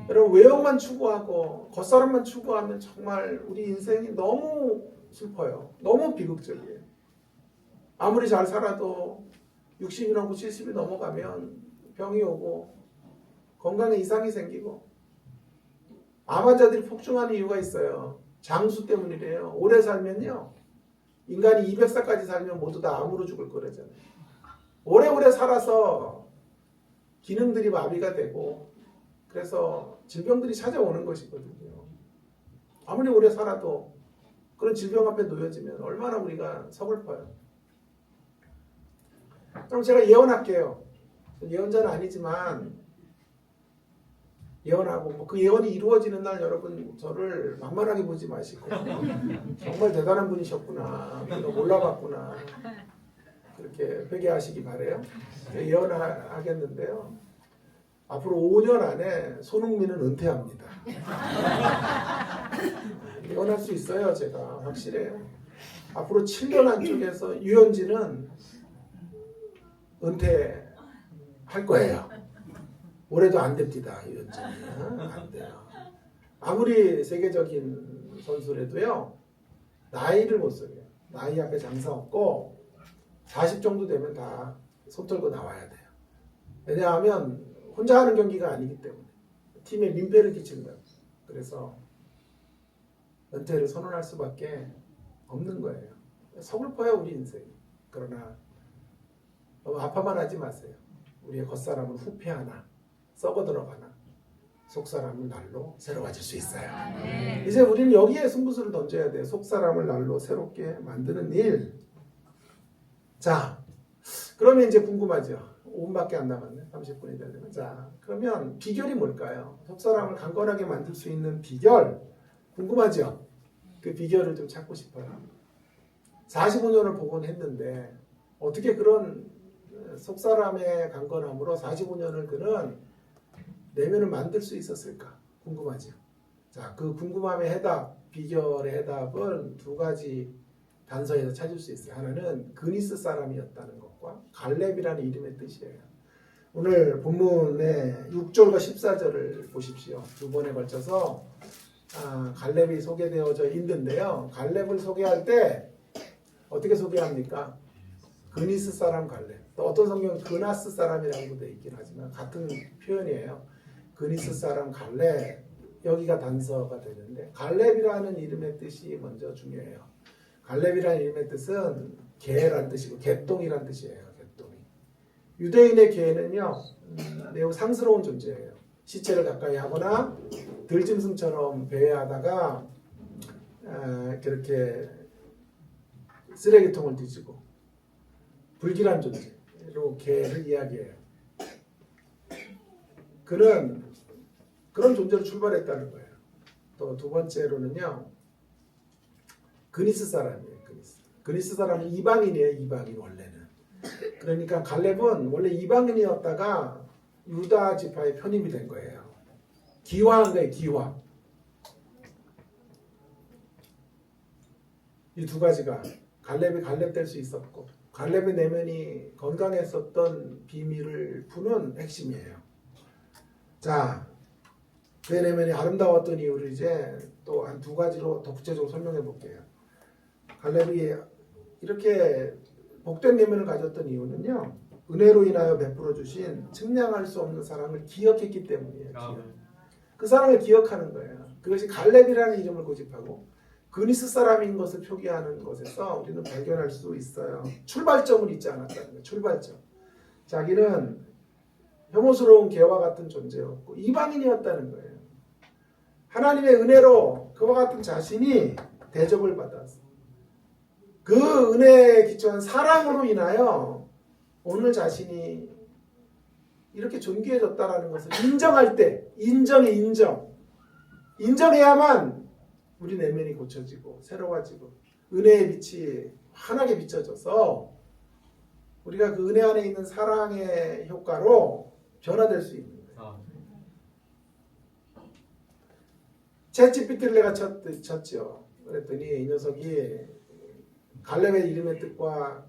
여러분 외형만 추구하고 겉사람만 추구하면 정말 우리 인생이 너무 슬퍼요. 너무 비극적이에요. 아무리 잘 살아도 60이 넘고 70이 넘어가면 병이 오고 건강에 이상이 생기고 암 환자들이 폭증하는 이유가 있어요. 장수 때문이래요. 오래 살면요. 인간이 200살까지 살면 모두 다 암으로 죽을 거라잖아요. 오래오래 살아서 기능들이 마비가 되고 그래서 질병들이 찾아오는 것이거든요. 아무리 오래 살아도 그런 질병 앞에 놓여지면 얼마나 우리가 서글퍼요. 그럼 제가 예언할게요. 예언자는 아니지만 예언하고 뭐 그 예언이 이루어지는 날 여러분 저를 만만하게 보지 마시고 정말 대단한 분이셨구나. 내가 몰라봤구나. 그렇게 회개하시기 바래요. 예언하겠는데요. 앞으로 5년 안에 손흥민은 은퇴합니다. 예언할 수 있어요. 제가 확실해요. 앞으로 7년 안쪽에서 유현진은 은퇴할 거예요. 올해도 안 됩니다. 유현진이. 안 돼요. 아무리 세계적인 선수라도요. 나이를 못 써요. 나이 앞에 장사 없고 40 정도 되면 다 손 털고 나와야 돼요. 왜냐하면 혼자 하는 경기가 아니기 때문에 팀에 민폐를 끼친다. 그래서 은퇴를 선언할 수밖에 없는 거예요. 서글퍼요 우리 인생이. 그러나 너무 아파만 하지 마세요. 우리의 겉사람은 후패하나 썩어 들어가나 속사람은 날로 새로워질 수 있어요. 이제 우리는 여기에 승부수를 던져야 돼요. 속사람을 날로 새롭게 만드는 일. 자, 그러면 이제 궁금하죠. 5분밖에 안 남았네. 30분이 되려면. 자, 그러면 비결이 뭘까요? 속사람을 강건하게 만들 수 있는 비결. 궁금하죠? 그 비결을 좀 찾고 싶어요. 45년을 복원했는데 어떻게 그런 속사람의 강건함으로 45년을 그는 내면을 만들 수 있었을까? 궁금하죠? 자, 그 궁금함의 해답, 비결의 해답은 두 가지 단서에서 찾을 수 있어요. 하나는 그니스 사람이었다는 것과 갈렙이라는 이름의 뜻이에요. 오늘 본문의 6절과 14절을 보십시오. 두 번에 걸쳐서 갈렙이 소개되어져 있는데요. 갈렙을 소개할 때 어떻게 소개합니까? 그니스 사람 갈렙. 또 어떤 성경은 그나스 사람이라고 되어 있긴 하지만 같은 표현이에요. 그니스 사람 갈렙. 여기가 단서가 되는데 갈렙이라는 이름의 뜻이 먼저 중요해요. 갈렙이라는 이름의 뜻은 개란 뜻이고 개똥이란 뜻이에요. 개똥이. 유대인의 개는요 매우 상스러운 존재예요. 시체를 가까이 하거나 들짐승처럼 배회하다가 그렇게 쓰레기통을 뒤지고 불길한 존재로 개를 이야기해요. 그는 그런 존재로 출발했다는 거예요. 또 두 번째로는요. 그니스 사람이에요. 그니스 사람은 이방인이에요. 이방인 원래는. 그러니까 갈렙은 원래 이방인이었다가 유다 지파에 편입이 된 거예요. 기화한 거예요. 기화. 이 두 가지가 갈렙이 갈렙될 수 있었고 갈렙의 내면이 건강했었던 비밀을 푸는 핵심이에요. 자, 그의 내면이 아름다웠던 이유를 이제 또 한 두 가지로 더 구체적으로 설명해 볼게요. 갈렙이 이렇게 복된 내면을 가졌던 이유는요. 은혜로 인하여 베풀어 주신 측량할 수 없는 사랑을 기억했기 때문이에요. 그 사랑을 기억하는 거예요. 그것이 갈렙이라는 이름을 고집하고 그니스 사람인 것을 표기하는 것에서 우리는 발견할 수 있어요. 출발점은 있지 않았다는 거예요. 출발점. 자기는 혐오스러운 개와 같은 존재였고 이방인이었다는 거예요. 하나님의 은혜로 그와 같은 자신이 대접을 받았어. 그 은혜에 기초한 사랑으로 인하여 오늘 자신이 이렇게 존귀해졌다라는 것을 인정할 때, 인정해야만 우리 내면이 고쳐지고 새로워지고 은혜의 빛이 환하게 비춰져서 우리가 그 은혜 안에 있는 사랑의 효과로 변화될 수 있는 거예요. 챗GPT를 내가 쳤죠. 그랬더니 이 녀석이 갈렙의 이름의 뜻과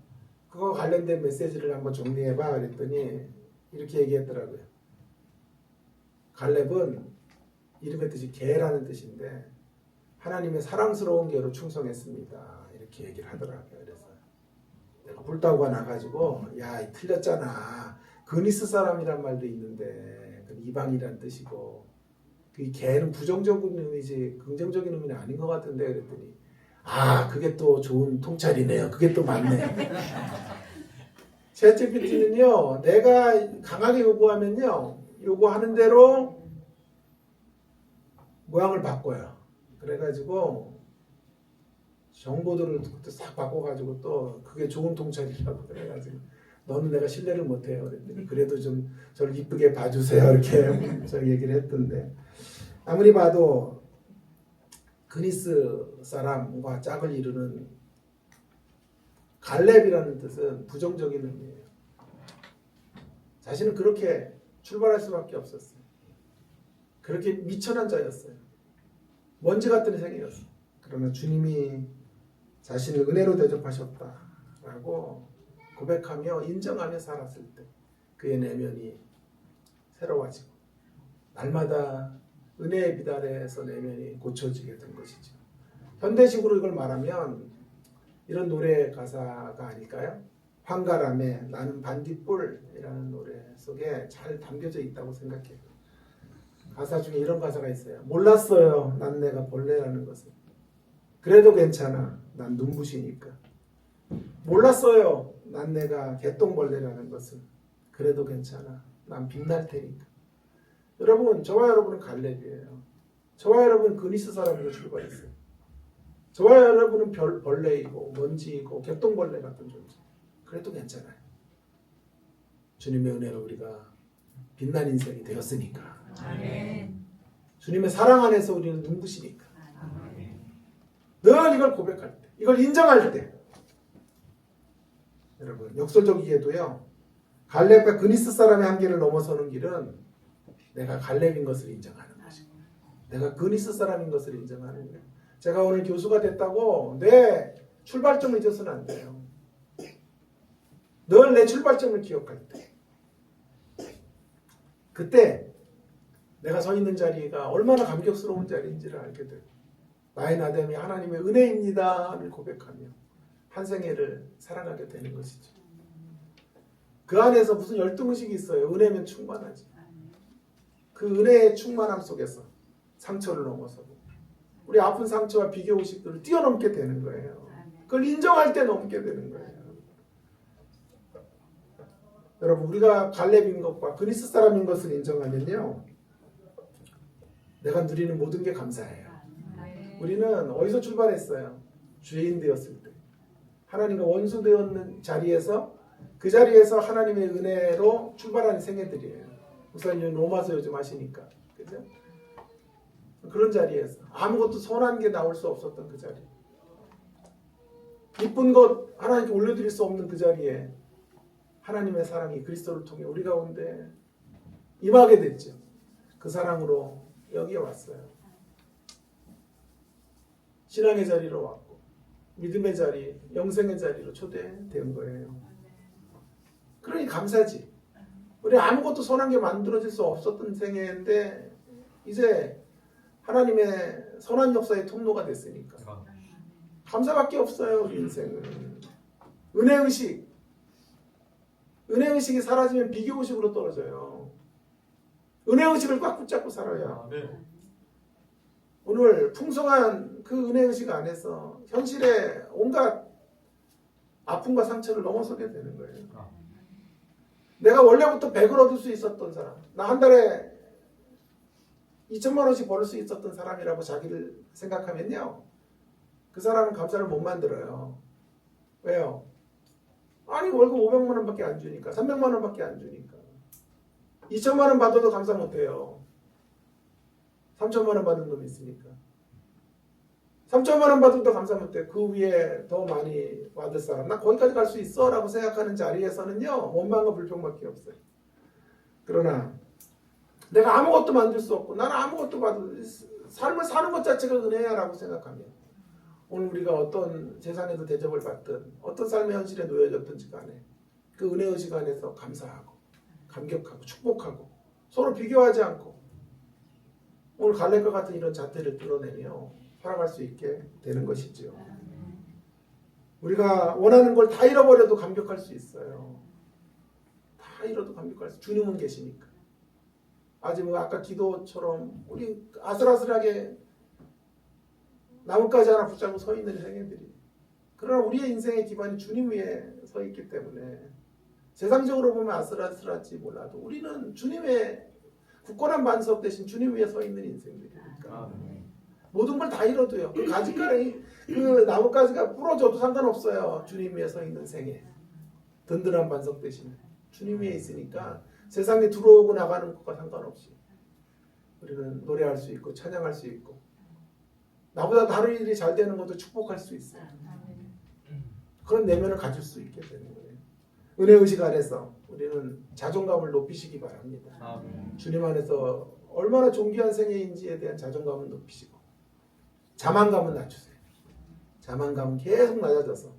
그거 관련된 메시지를 한번 정리해봐 그랬더니 이렇게 얘기했더라고요. 갈렙은 이름의 뜻이 개라는 뜻인데 하나님의 사랑스러운 개로 충성했습니다. 이렇게 얘기를 하더라고요. 그래서 내가 불타고가 나가지고 야 틀렸잖아. 그니스 사람이란 말도 있는데 그 이방이란 뜻이고 그 개는 부정적인 의미지 긍정적인 의미는 아닌 것 같은데 그랬더니 아 그게 또 좋은 통찰이네요. 그게 또 맞네. 챗GPT는요 내가 강하게 요구하면요 요구하는 대로 모양을 바꿔요. 그래가지고 정보들을 싹 바꿔가지고 또 그게 좋은 통찰이라고 그래가지고 너는 내가 신뢰를 못해요. 그랬더니 그래도 좀 저를 이쁘게 봐주세요. 이렇게 저 얘기를 했던데 아무리 봐도 그니스 사람과 짝을 이루는 갈렙이라는 뜻은 부정적인 의미예요. 자신은 그렇게 출발할 수밖에 없었어요. 그렇게 미천한 자였어요. 먼지 같은 생이었어요. 그러나 주님이 자신을 은혜로 대접하셨다라고 고백하며 인정하며 살았을 때 그의 내면이 새로워지고 날마다 은혜의 빛 아래에서 내면이 고쳐지게 된 것이죠. 현대식으로 이걸 말하면 이런 노래 가사가 아닐까요? 황가람의 나는 반딧불이라는 노래 속에 잘 담겨져 있다고 생각해요. 가사 중에 이런 가사가 있어요. 몰랐어요. 난 내가 벌레라는 것을. 그래도 괜찮아. 난 눈부시니까. 몰랐어요. 난 내가 개똥벌레라는 것을. 그래도 괜찮아. 난 빛날 테니까. 여러분, 저와 여러분은 갈렙이에요. 저와 여러분은 그니스 사람으로 출발했어요. 저와 여러분은 벌레이고 먼지이고 개똥벌레 같은 존재. 그래도 괜찮아요. 주님의 은혜로 우리가 빛난 인생이 되었으니까.
아멘.
주님의 사랑 안에서 우리는 눈부시니까. 늘 이걸 고백할 때, 이걸 인정할 때, 여러분 역설적이게도요. 갈렙과 그니스 사람의 한계를 넘어서는 길은 내가 갈렙인 것을 인정하는 것이고, 내가 그니스 사람인 것을 인정하는 거예요. 제가 오늘 교수가 됐다고 내 출발점을 잊어서는 안 돼요. 늘 내 출발점을 기억할 때, 그때 내가 서 있는 자리가 얼마나 감격스러운 자리인지를 알게 돼요. 나의 나됨이 하나님의 은혜입니다를 고백하며 한 생애를 살아가게 되는 것이죠. 그 안에서 무슨 열등의식이 있어요. 은혜면 충만하지. 그 은혜의 충만함 속에서 상처를 넘어서고 우리 아픈 상처와 비교의식들을 뛰어넘게 되는 거예요. 그걸 인정할 때 넘게 되는 거예요. 여러분 우리가 갈렙인 것과 그니스 사람인 것을 인정하면요. 내가 누리는 모든 게 감사해요. 우리는 어디서 출발했어요? 죄인 되었을 때. 하나님과 원수 되었는 자리에서 그 자리에서 하나님의 은혜로 출발하는 생애들이에요. 목사님 로마서 요즘 하시니까. 그죠? 그런 자리에서 아무것도 선한 게 나올 수 없었던 그 자리. 이쁜 것 하나님께 올려드릴 수 없는 그 자리에 하나님의 사랑이 그리스도를 통해 우리 가운데 임하게 됐죠. 그 사랑으로 여기에 왔어요. 신앙의 자리로 왔고 믿음의 자리, 영생의 자리로 초대된 거예요. 그러니 감사지. 우리 아무것도 선한 게 만들어질 수 없었던 생애인데 이제 하나님의 선한 역사의 통로가 됐으니까 감사밖에 없어요. 우리 인생은. 은혜의식이 사라지면 비교의식으로 떨어져요. 은혜의식을 꽉 붙잡고 살아야 오늘 풍성한 그 은혜의식 안에서 현실의 온갖 아픔과 상처를 넘어서게 되는 거예요. 내가 원래부터 100을 얻을 수 있었던 사람, 나 한 달에 2천만 원씩 벌 수 있었던 사람이라고 자기를 생각하면요, 그 사람은 감사를 못 만들어요. 왜요? 아니 월급 500만 원밖에 안 주니까, 300만 원밖에 안 주니까. 2천만 원 받아도 감사 못 해요. 3천만 원 받은 놈이 있으니까. 3천만 원 받아도 감사 못 해. 그 위에 더 많이 받을 사람, 나 거기까지 갈 수 있어 라고 생각하는 자리에서는요, 원망과 불평밖에 없어요. 그러나 내가 아무것도 만들 수 없고 나는 아무것도 받을, 삶을 사는 것 자체가 은혜야라고 생각하면, 오늘 우리가 어떤 세상에도 대접을 받든 어떤 삶의 현실에 놓여졌든지 간에 그 은혜의 시간에서 감사하고 감격하고 축복하고 서로 비교하지 않고 오늘 갈렙과 같은 이런 자태를 드러내며 살아갈 수 있게 되는 것이죠. 우리가 원하는 걸 다 잃어버려도 감격할 수 있어요. 다 잃어도 감격할 수, 주님은 계시니까. 아직 뭐 아까 기도처럼 우리 아슬아슬하게 나뭇가지 하나 붙잡고 서 있는 생애들이, 그러나 우리의 인생의 기반이 주님 위에 서 있기 때문에 세상적으로 보면 아슬아슬할지 몰라도 우리는 주님의 굳건한 반석 대신 주님 위에 서 있는 인생들이니까 모든 걸 다 잃어도요, 그 가지가랑이, 그 나뭇가지가 부러져도 상관없어요. 주님 위에 서 있는 생애, 든든한 반석 대신 주님 위에 있으니까 세상에 들어오고 나가는 것과 상관없이 우리는 노래할 수 있고 찬양할 수 있고 나보다 다른 일이 잘 되는 것도 축복할 수 있어요. 그런 내면을 가질 수 있게 되는 거예요. 은혜의식 안에서 우리는 자존감을 높이시기 바랍니다. 주님 안에서 얼마나 존귀한 생애인지에 대한 자존감을 높이시고 자만감은 낮추세요. 자만감은 계속 낮아져서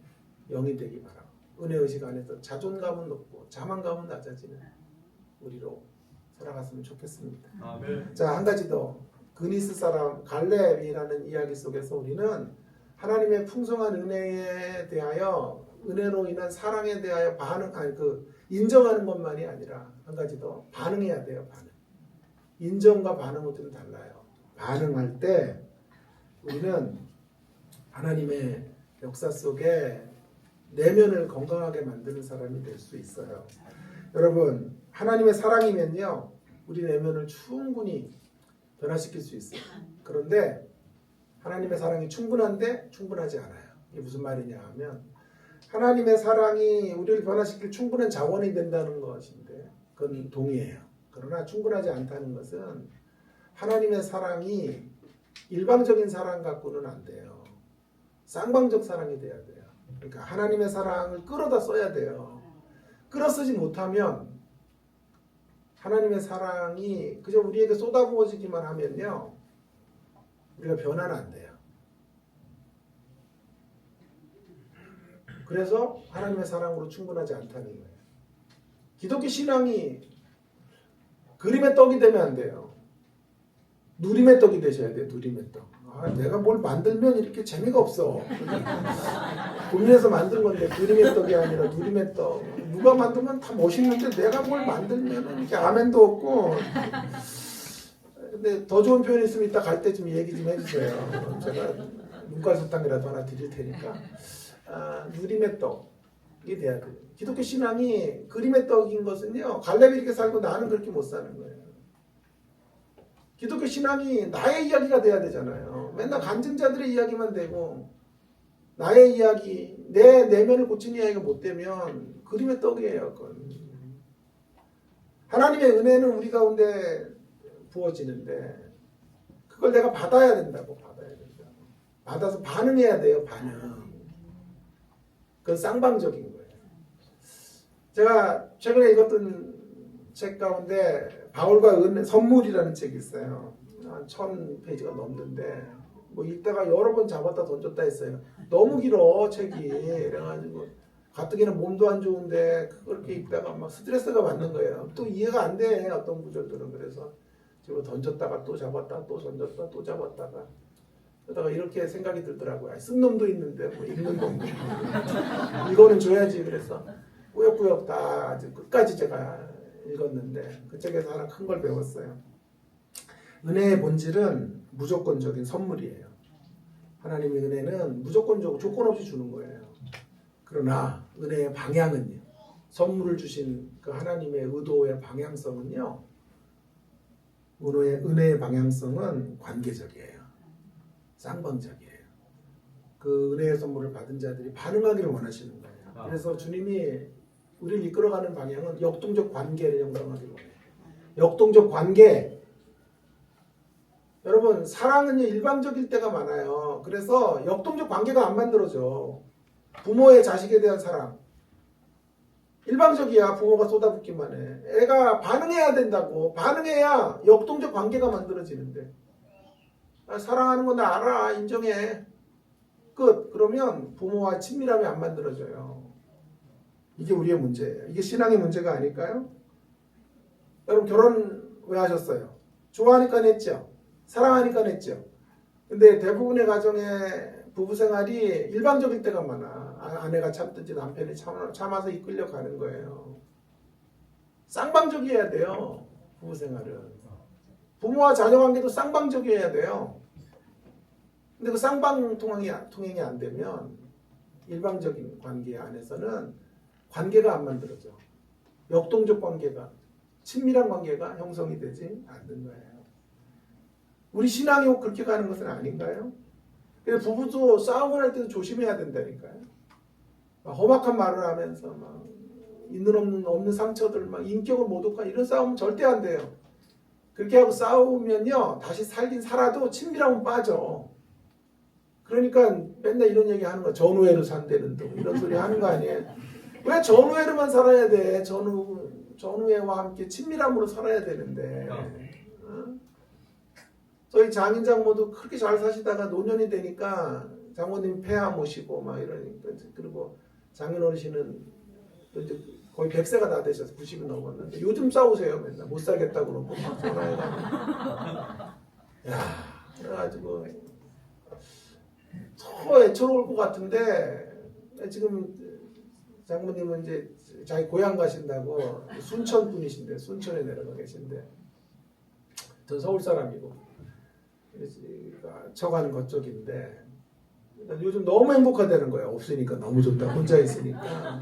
영이 되기 바라고, 은혜의식 안에서 자존감은 높고 자만감은 낮아지는 우리로 살아갔으면 좋겠습니다. 자, 한 가지 더. 그니스 사람 갈렙이라는 이야기 속에서 우리는 하나님의 풍성한 은혜에 대하여, 은혜로 인한 사랑에 대하여 인정하는 것만이 아니라 한 가지 더 반응해야 돼요. 반응. 인정과 반응은 좀 달라요. 반응할 때 우리는 하나님의 역사 속에 내면을 건강하게 만드는 사람이 될 수 있어요. 여러분, 하나님의 사랑이면요, 우리 내면을 충분히 변화시킬 수 있어요. 그런데 하나님의 사랑이 충분한데 충분하지 않아요. 이게 무슨 말이냐 하면, 하나님의 사랑이 우리를 변화시킬 충분한 자원이 된다는 것인데 그건 동의해요. 그러나 충분하지 않다는 것은 하나님의 사랑이 일방적인 사랑 갖고는 안 돼요. 쌍방적 사랑이 돼야 돼요. 그러니까 하나님의 사랑을 끌어다 써야 돼요. 끌어쓰지 못하면 하나님의 사랑이 그저 우리에게 쏟아부어지기만 하면요, 우리가 변화는 안 돼요. 그래서 하나님의 사랑으로 충분하지 않다는 거예요. 기독교 신앙이 그림의 떡이 되면 안 돼요. 누림의 떡이 되셔야 돼요. 누림의 떡. 내가 뭘 만들면 이렇게 재미가 없어. 고민해서 만든 건데 그림의 떡이 아니라 누림의 떡. 누가 만들면 다 멋있는데 내가 뭘 만들면 이렇게 아멘도 없고. 근데 더 좋은 표현이 있으면 이따 갈 때 좀 얘기 좀 해주세요. 제가 눈깔 사탕이라도 하나 드릴 테니까. 누림의 떡이 돼야 돼요. 기독교 신앙이 그림의 떡인 것은요, 갈렙이 이렇게 살고 나는 그렇게 못 사는 거예요. 기독교 신앙이 나의 이야기가 돼야 되잖아요. 맨날 간증자들의 이야기만 되고 나의 이야기, 내 내면을 고치는 이야기가 못 되면 그림의 떡이에요. 그건. 하나님의 은혜는 우리 가운데 부어지는데 그걸 내가 받아야 된다고. 받아서 반응해야 돼요. 반응. 그건 쌍방적인 거예요. 제가 최근에 읽었던 책 가운데 바울과 은혜, 선물이라는 책이 있어요. 한 1000페이지가 넘는데 뭐 읽다가 여러 번 잡았다 던졌다 했어요. 너무 길어 책이. 그래가지고 가뜩이나 몸도 안 좋은데 그렇게 읽다가 막 스트레스가 받는 거예요. 또 이해가 안 돼, 어떤 구절들은. 그래서 지금 던졌다가 또 잡았다 또 던졌다 또 잡았다가 그러다가 이렇게 생각이 들더라고요. 쓴 놈도 있는데 뭐 읽는 놈도 이거는 줘야지. 그래서 꾸역꾸역 다 아주 끝까지 제가 읽었는데 그 책에서 하나 큰 걸 배웠어요. 은혜의 본질은 무조건적인 선물이에요. 하나님의 은혜는 무조건적으로 조건 없이 주는 거예요. 그러나 은혜의 방향은요, 선물을 주신 그 하나님의 의도의 방향성은요. 은혜의 방향성은 관계적이에요. 쌍방적이에요. 그 은혜의 선물을 받은 자들이 반응하기를 원하시는 거예요. 그래서 주님이 우리를 이끌어가는 방향은 역동적 관계를 형성하기를 원해요. 역동적 관계. 여러분 사랑은요 일방적일 때가 많아요. 그래서 역동적 관계가 안 만들어져. 부모의 자식에 대한 사랑 일방적이야. 부모가 쏟아붓기만 해. 애가 반응해야 된다고. 반응해야 역동적 관계가 만들어지는데 사랑하는 거 나 알아. 인정해. 끝. 그러면 부모와 친밀함이 안 만들어져요. 이게 우리의 문제예요. 이게 신앙의 문제가 아닐까요? 여러분 결혼 왜 하셨어요? 좋아하니까 냈죠. 사랑하니까 냈죠. 근데 대부분의 가정에 부부 생활이 일방적일 때가 많아. 아내가 참든지 남편이 참아서 이끌려 가는 거예요. 쌍방적이어야 돼요. 부부 생활은. 부모와 자녀 관계도 쌍방적이어야 돼요. 근데 그 쌍방 통행이 안 되면 일방적인 관계 안에서는 관계가 안 만들어져. 역동적 관계가, 친밀한 관계가 형성이 되지 않는 거예요. 우리 신앙이 그렇게 가는 것은 아닌가요? 그래서 부부도 싸움을 할 때도 조심해야 된다니까요. 험악한 말을 하면서 막 있는 없는 상처들 막 인격을 모독하는 이런 싸움은 절대 안 돼요. 그렇게 하고 싸우면요 다시 살긴 살아도 친밀함은 빠져. 그러니까 맨날 이런 얘기 하는 거야. 전우회로 산다는 둥 이런 소리 하는 거 아니에요? 왜 전우회로만 살아야 돼? 전우회와 함께 친밀함으로 살아야 되는데. 저희 장인 장모도 그렇게 잘 사시다가 노년이 되니까 장모님 폐암 오시고 막 이러니까 그리고 장인 어르신은 또 이제 거의 100세가 다 되셔서 90이 넘었는데 요즘 싸우세요. 맨날 못 살겠다고 그러고 막 전화해가지고 야 그래가지고 더 애처로울 것 같은데 지금 장모님은 이제 자기 고향 가신다고 순천 분이신데 순천에 내려가 계신데 전 서울 사람이고 처가는 그쪽인데 요즘 너무 행복하다는 거예요. 없으니까 너무 좋다. 혼자 있으니까.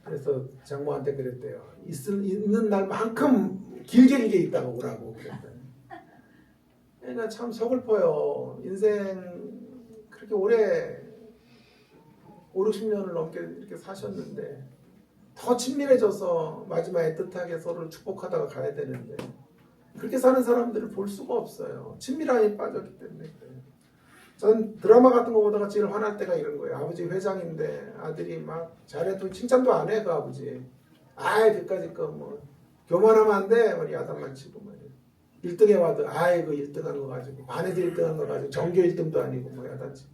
그래서 장모한테 그랬대요. 있는 날만큼 길게 있다가 오라고 그랬더니 나 참 서글퍼요. 인생 그렇게 오래 5, 60년을 넘게 이렇게 사셨는데 더 친밀해져서 마지막에 애틋하게 서로를 축복하다가 가야 되는데 그렇게 사는 사람들을 볼 수가 없어요. 친밀함이 빠졌기 때문에 그래요. 전 드라마 같은 거 보다가 제일 화날 때가 이런 거예요. 아버지 회장인데 아들이 막 잘해도 칭찬도 안 해 그 아버지. 아이 그까짓 거 뭐 교만하면 안 돼. 뭐 야단만 치고 말이야. 1등 해와도 아이 그 1등한 거 가지고 반에서 1등한 거 가지고 전교 1등도 아니고 뭐 야단치고.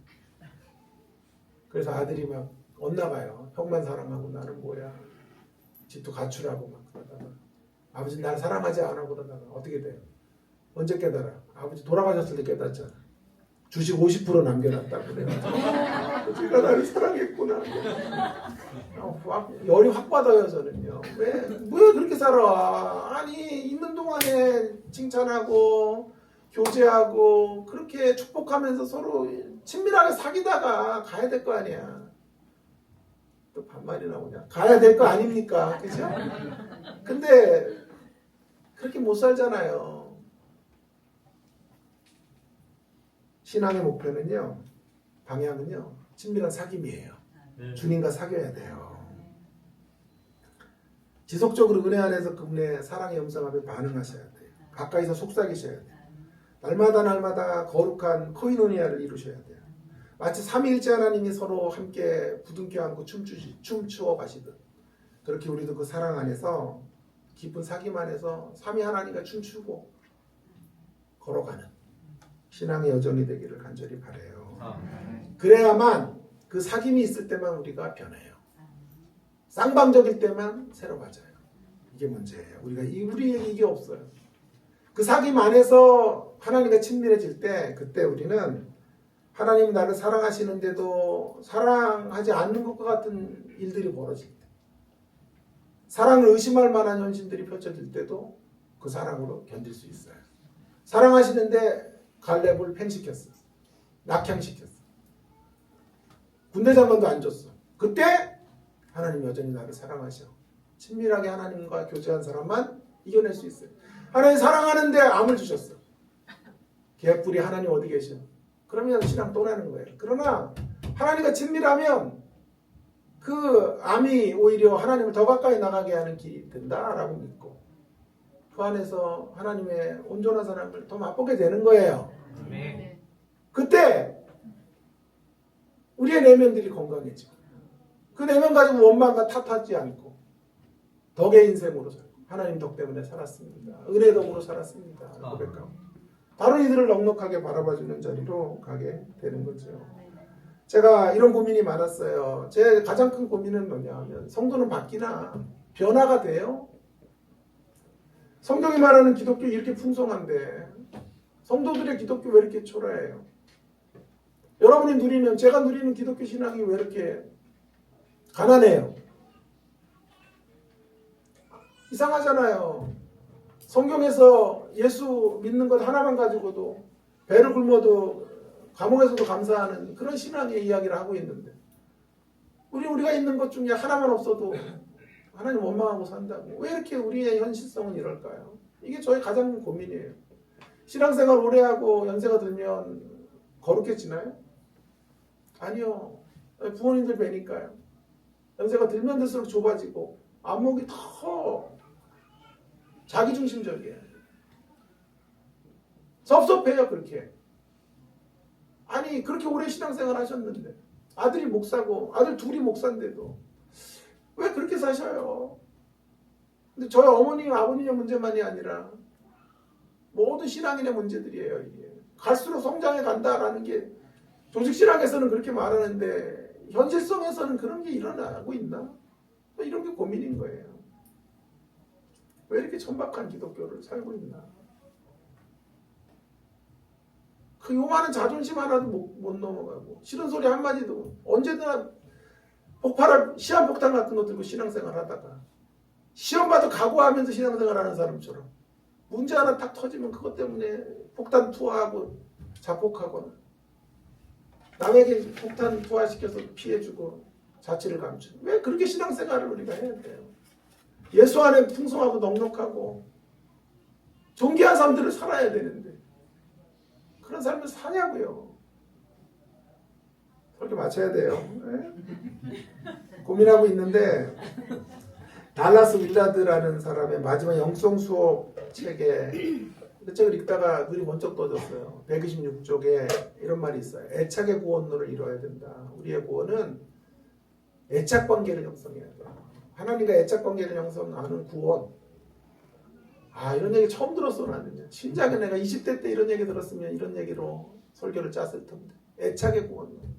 그래서 아들이 막 엇나가요. 형만 사랑하고 나는 뭐야. 집도 갖추라고 막 그러다가 아버지 날 사랑하지 않아 그러다가 어떻게 돼요? 언제 깨달아? 아버지 돌아가셨을 때 깨닫잖아. 주식 50% 남겨놨다고 그래가지고 아버지가 나를 사랑했구나. 열이 확 받아요 저는요. 왜 그렇게 살아? 아니 있는 동안에 칭찬하고 교제하고 그렇게 축복하면서 서로 친밀하게 사귀다가 가야 될 거 아니야. 또 반말이 나오냐? 가야 될 거 아닙니까? 그죠? 근데 그렇게 못 살잖아요. 신앙의 목표는요, 방향은요, 친밀한 사귐이에요. 주님과 사귀어야 돼요. 지속적으로 은혜 안에서 그분의 사랑의 음성 앞에 반응하셔야 돼요. 가까이서 속삭이셔야 돼요. 날마다 거룩한 코이노니아를 이루셔야 돼요. 마치 삼위일체 하나님이 서로 함께 부둥켜 안고 춤추어 가시듯 그렇게 우리도 그 사랑 안에서 깊은 사귐 안에서 삼위 하나님과 춤추고 걸어가는 신앙의 여정이 되기를 간절히 바라요. 그래야만 그 사귐이 있을 때만 우리가 변해요. 쌍방적일 때만 새로 맞아요. 이게 문제예요. 우리에게 이게 없어요. 그 사귐 안에서 하나님과 친밀해질 때 그때 우리는 하나님 나를 사랑하시는데도 사랑하지 않는 것과 같은 일들이 벌어질 때 사랑을 의심할 만한 현실들이 펼쳐질 때도 그 사랑으로 견딜 수 있어요. 사랑하시는데 갈렙을 팽시켰어. 낙향시켰어. 군대 장관도 안 줬어. 그때 하나님 여전히 나를 사랑하셔. 친밀하게 하나님과 교제한 사람만 이겨낼 수 있어요. 하나님 사랑하는데 암을 주셨어. 개뿔이 하나님 어디 계셔? 그러면 신앙 떠나는 거예요. 그러나 하나님과 친밀하면 그 암이 오히려 하나님을 더 가까이 나가게 하는 길이 된다라고 믿고 그 안에서 하나님의 온전한 사랑을 더 맛보게 되는 거예요.
아멘.
그때 우리의 내면들이 건강해지고 그 내면 가지고 원망과 탓하지 않고 덕의 인생으로 살고 하나님 덕 때문에 살았습니다. 은혜 덕으로 살았습니다. 고백하고 다른 이들을 넉넉하게 바라봐주는 자리로 가게 되는 거죠. 제가 이런 고민이 많았어요. 제 가장 큰 고민은 뭐냐 하면 성도는 바뀌나 변화가 돼요? 성경이 말하는 기독교 이렇게 풍성한데 성도들의 기독교 왜 이렇게 초라해요? 여러분이 누리는 제가 누리는 기독교 신앙이 왜 이렇게 가난해요? 이상하잖아요. 성경에서 예수 믿는 것 하나만 가지고도 배를 굶어도 감옥에서도 감사하는 그런 신앙의 이야기를 하고 있는데 우리가 있는 것 중에 하나만 없어도 하나님 원망하고 산다고. 왜 이렇게 우리의 현실성은 이럴까요? 이게 저의 가장 큰 고민이에요. 신앙생활 오래 하고 연세가 들면 거룩해지나요? 아니요. 부모님들 뵈니까요. 연세가 들면 들수록 좁아지고 안목이 더 자기중심적이에요. 섭섭해요. 그렇게. 아니 그렇게 오래 신앙생활 하셨는데 아들이 목사고 아들 둘이 목사인데도 왜 그렇게 사셔요? 근데 저희 어머님 아버님의 문제만이 아니라 모든 신앙인의 문제들이에요. 이게 갈수록 성장해 간다라는 게 조직신앙에서는 그렇게 말하는데 현실성에서는 그런 게 일어나고 있나? 이런 게 고민인 거예요. 왜 이렇게 천박한 기독교를 살고 있나? 그 요만한 자존심 하나도 못 넘어가고 싫은 소리 한마디도 언제나 폭발할 시한폭탄 같은 거 들고 신앙생활 하다가 시험 봐도 각오하면서 신앙생활 하는 사람처럼 문제 하나 딱 터지면 그것 때문에 폭탄 투하하고 자폭하거나 남에게 폭탄 투하시켜서 피해주고 자취를 감추고 왜 그렇게 신앙생활을 우리가 해야 돼요? 예수 안에 풍성하고 넉넉하고 존귀한 삶들을 살아야 되는데 그런 삶을 사냐고요. 그렇게 맞춰야 돼요. 네? 고민하고 있는데 달라스 윌라드라는 사람의 마지막 영성 수업 책에 그 책을 읽다가 눈이 번쩍 떠졌어요. 126쪽에 이런 말이 있어요. 애착의 구원론을 이뤄야 된다. 우리의 구원은 애착 관계를 형성해야 돼요. 하나님과 애착 관계를 형성하는 구원. 이런 얘기 처음 들었어 나는. 진작에 내가 20대 때 이런 얘기 들었으면 이런 얘기로 설교를 짰을 텐데. 애착의 구원론.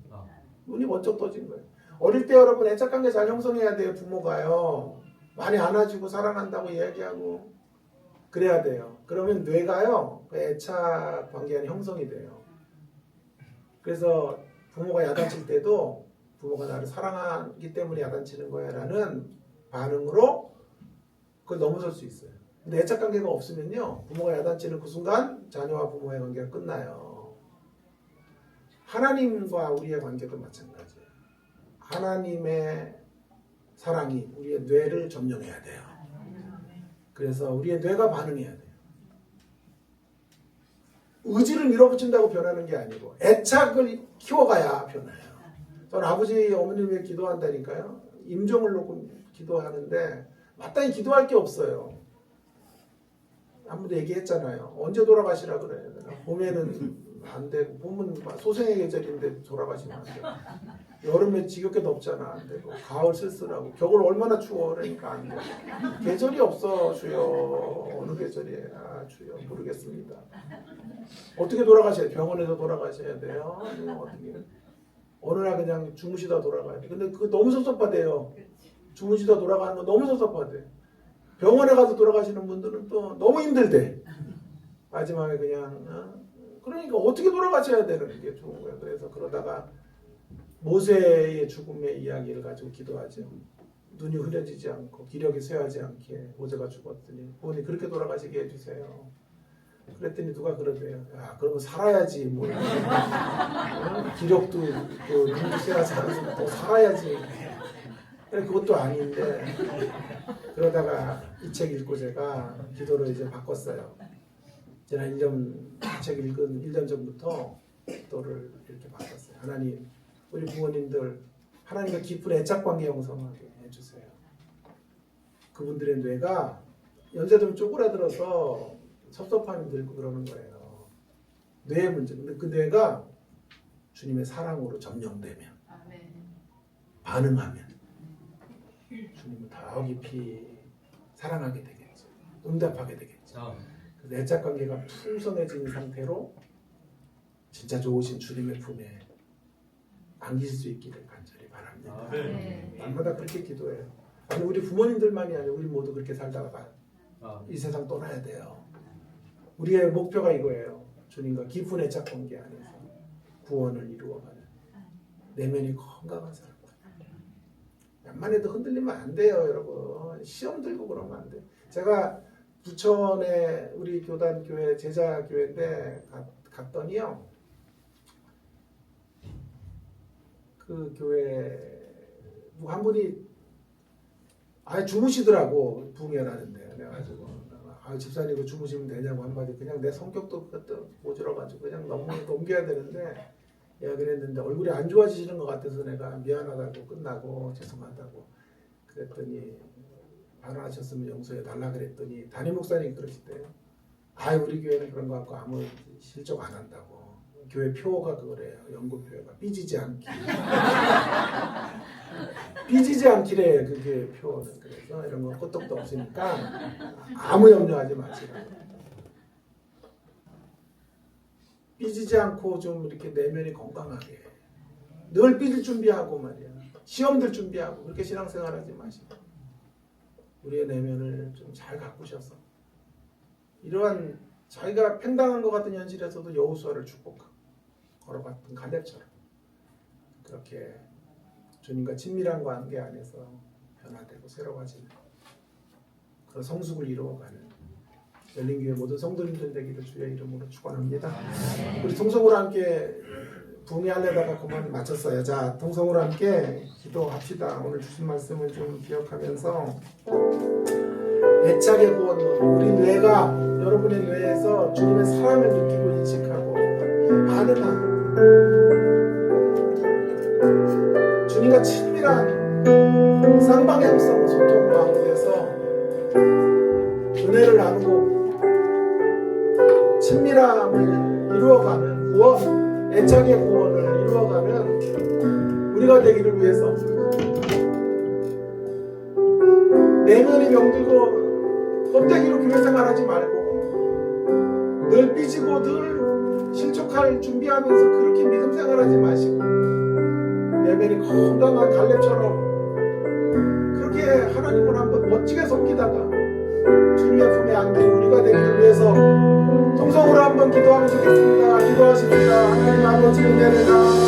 눈이 번쩍 떠진 거예요. 어릴 때 여러분 애착 관계 잘 형성해야 돼요. 부모가요. 많이 안아주고 사랑한다고 이야기하고 그래야 돼요. 그러면 뇌가요. 그 애착 관계는 형성이 돼요. 그래서 부모가 야단칠 때도 부모가 나를 사랑하기 때문에 야단치는 거야 라는 반응으로 그걸 넘어설 수 있어요. 근데 애착 관계가 없으면요. 부모가 야단치는 그 순간 자녀와 부모의 관계가 끝나요. 하나님과 우리의 관계도 마찬가지예요. 하나님의 사랑이 우리의 뇌를 점령해야 돼요. 그래서 우리의 뇌가 반응해야 돼요. 의지를 밀어붙인다고 변하는 게 아니고 애착을 키워가야 변해요. 저는 아버지 어머님 위해 기도한다니까요. 임종을 놓고 기도하는데 마땅히 기도할 게 없어요. 아무도 얘기했잖아요. 언제 돌아가시라 그래요. 봄에는 안 되고 봄은 소생의 계절인데 돌아가시면 안 되고 여름에 지겹게 덥잖아 안 되고 가을 쓸쓸하고 겨울 얼마나 추워 그러니까 안 되고 계절이 없어 주여. 어느 계절이에요? 주여 모르겠습니다. 어떻게 돌아가셔야 돼요? 병원에서 돌아가셔야 돼요? 아니면 어떻게 어느 날 그냥 주무시다 돌아가야 돼. 근데 그거 너무 섭섭하대요. 주무시다 돌아가는 거 너무 섭섭하대. 병원에 가서 돌아가시는 분들은 또 너무 힘들대. 마지막에 그냥 그러니까 어떻게 돌아가셔야 되는 게 좋은 거예요. 그래서 그러다가 모세의 죽음의 이야기를 가지고 기도하죠. 눈이 흐려지지 않고 기력이 쇠하지 않게 모세가 죽었더니 부모님 그렇게 돌아가시게 해주세요. 그랬더니 누가 그러대요. 야, 그러면 살아야지. 뭐. 기력도 있고 눈도 쇠하지 않아서 더 살아야지. 그것도 아닌데 그러다가 이 책 읽고 제가 기도로 이제 바꿨어요. 지난 1년 책 읽은 1년 전부터 기도를 이렇게 바꿨어요. 하나님, 우리 부모님들 하나님과 깊은 애착 관계 형성하게 해주세요. 그분들의 뇌가 연세 좀 쪼그라들어서 섭섭함이 들고 그러는 거예요. 뇌의 문제. 근데 그 뇌가 주님의 사랑으로 점령되면, 반응하면 주님을 더 깊이 사랑하게 되겠죠. 응답하게 되겠죠. 그래서 애착 관계가 풍성해진 상태로 진짜 좋으신 주님의 품에 안길 수 있기를 간절히 바랍니다. 날마다 그렇게 기도해요. 아니 우리 부모님들만이 아니라 우리 모두 그렇게 살다가 이 세상 떠나야 돼요. 우리의 목표가 이거예요. 주님과 깊은 애착 관계 안에서 구원을 이루어가는 내면이 건강한 사람. 몇만 해도 흔들리면 안 돼요, 여러분. 시험 들고 그러면 안 돼. 제가 부천에 우리 교단 교회 제자 교회인데 갔더니요. 그 교회 한 분이 아예 주무시더라고. 붕해라는데 그래가지고 집사님 주무시면 되냐고 한마디. 그냥 내 성격도 그것도 모질어가지고 그냥 넘겨야 되는데 이야기를 했는데 얼굴이 안 좋아지시는 것 같아서 내가 미안하다고 끝나고 죄송하다고 그랬더니 반환하셨으면 용서해 달라 그랬더니 담임 목사님이 그러시대요. 우리 교회는 그런 거 갖고 아무 실적 안 한다고. 교회 표어가 그거래요. 연구 표어가 삐지지 않기. 삐지지 않기래 그 교회 표어는. 그래서 이런 거 끄떡도 없으니까 아무 염려하지 마시라고. 삐지지 않고 좀 이렇게 내면이 건강하게 늘 삐질 준비하고 말이야. 시험들 준비하고 그렇게 신앙생활하지 마시고 우리의 내면을 좀 잘 가꾸셔서 이러한 자기가 팽당한 것 같은 현실에서도 여호수아를 축복하고 걸어갔던 갈렙처럼 그렇게 주님과 친밀한 관계 안에서 변화되고 새로워지는 그런 성숙을 이루어가는 열린교회 모든 성도님들 되기를 주의 이름으로 축원합니다. 우리 통성으로 함께 붕해하려다가 그만 마쳤어요. 자, 통성으로 함께 기도합시다. 오늘 주신 말씀을 좀 기억하면서 애착의 구원, 우리 뇌가 여러분의 뇌에서 주님의 사랑을 느끼고 인식하고 반응하고 주님과 친밀한 쌍방향성 소통 가운데서 은혜를 나누고 친밀함을 이루어가는 구원, 애착의 구원을 이루어가는 우리가 되기를 위해서 내면이 병들고 껍데기로 교회 생활하지 말고 늘 삐지고 늘 실족할 준비하면서 그렇게 믿음 생활하지 마시고 내면이 건강한 갈렙처럼 그렇게 하나님을 한번 멋지게 섬기다가 주님의 품에 안긴 우리가 되기를 위해서 통성으로 한번 기도하면 좋겠습니다. 기도하십니다. 하나님 아버지 은혜를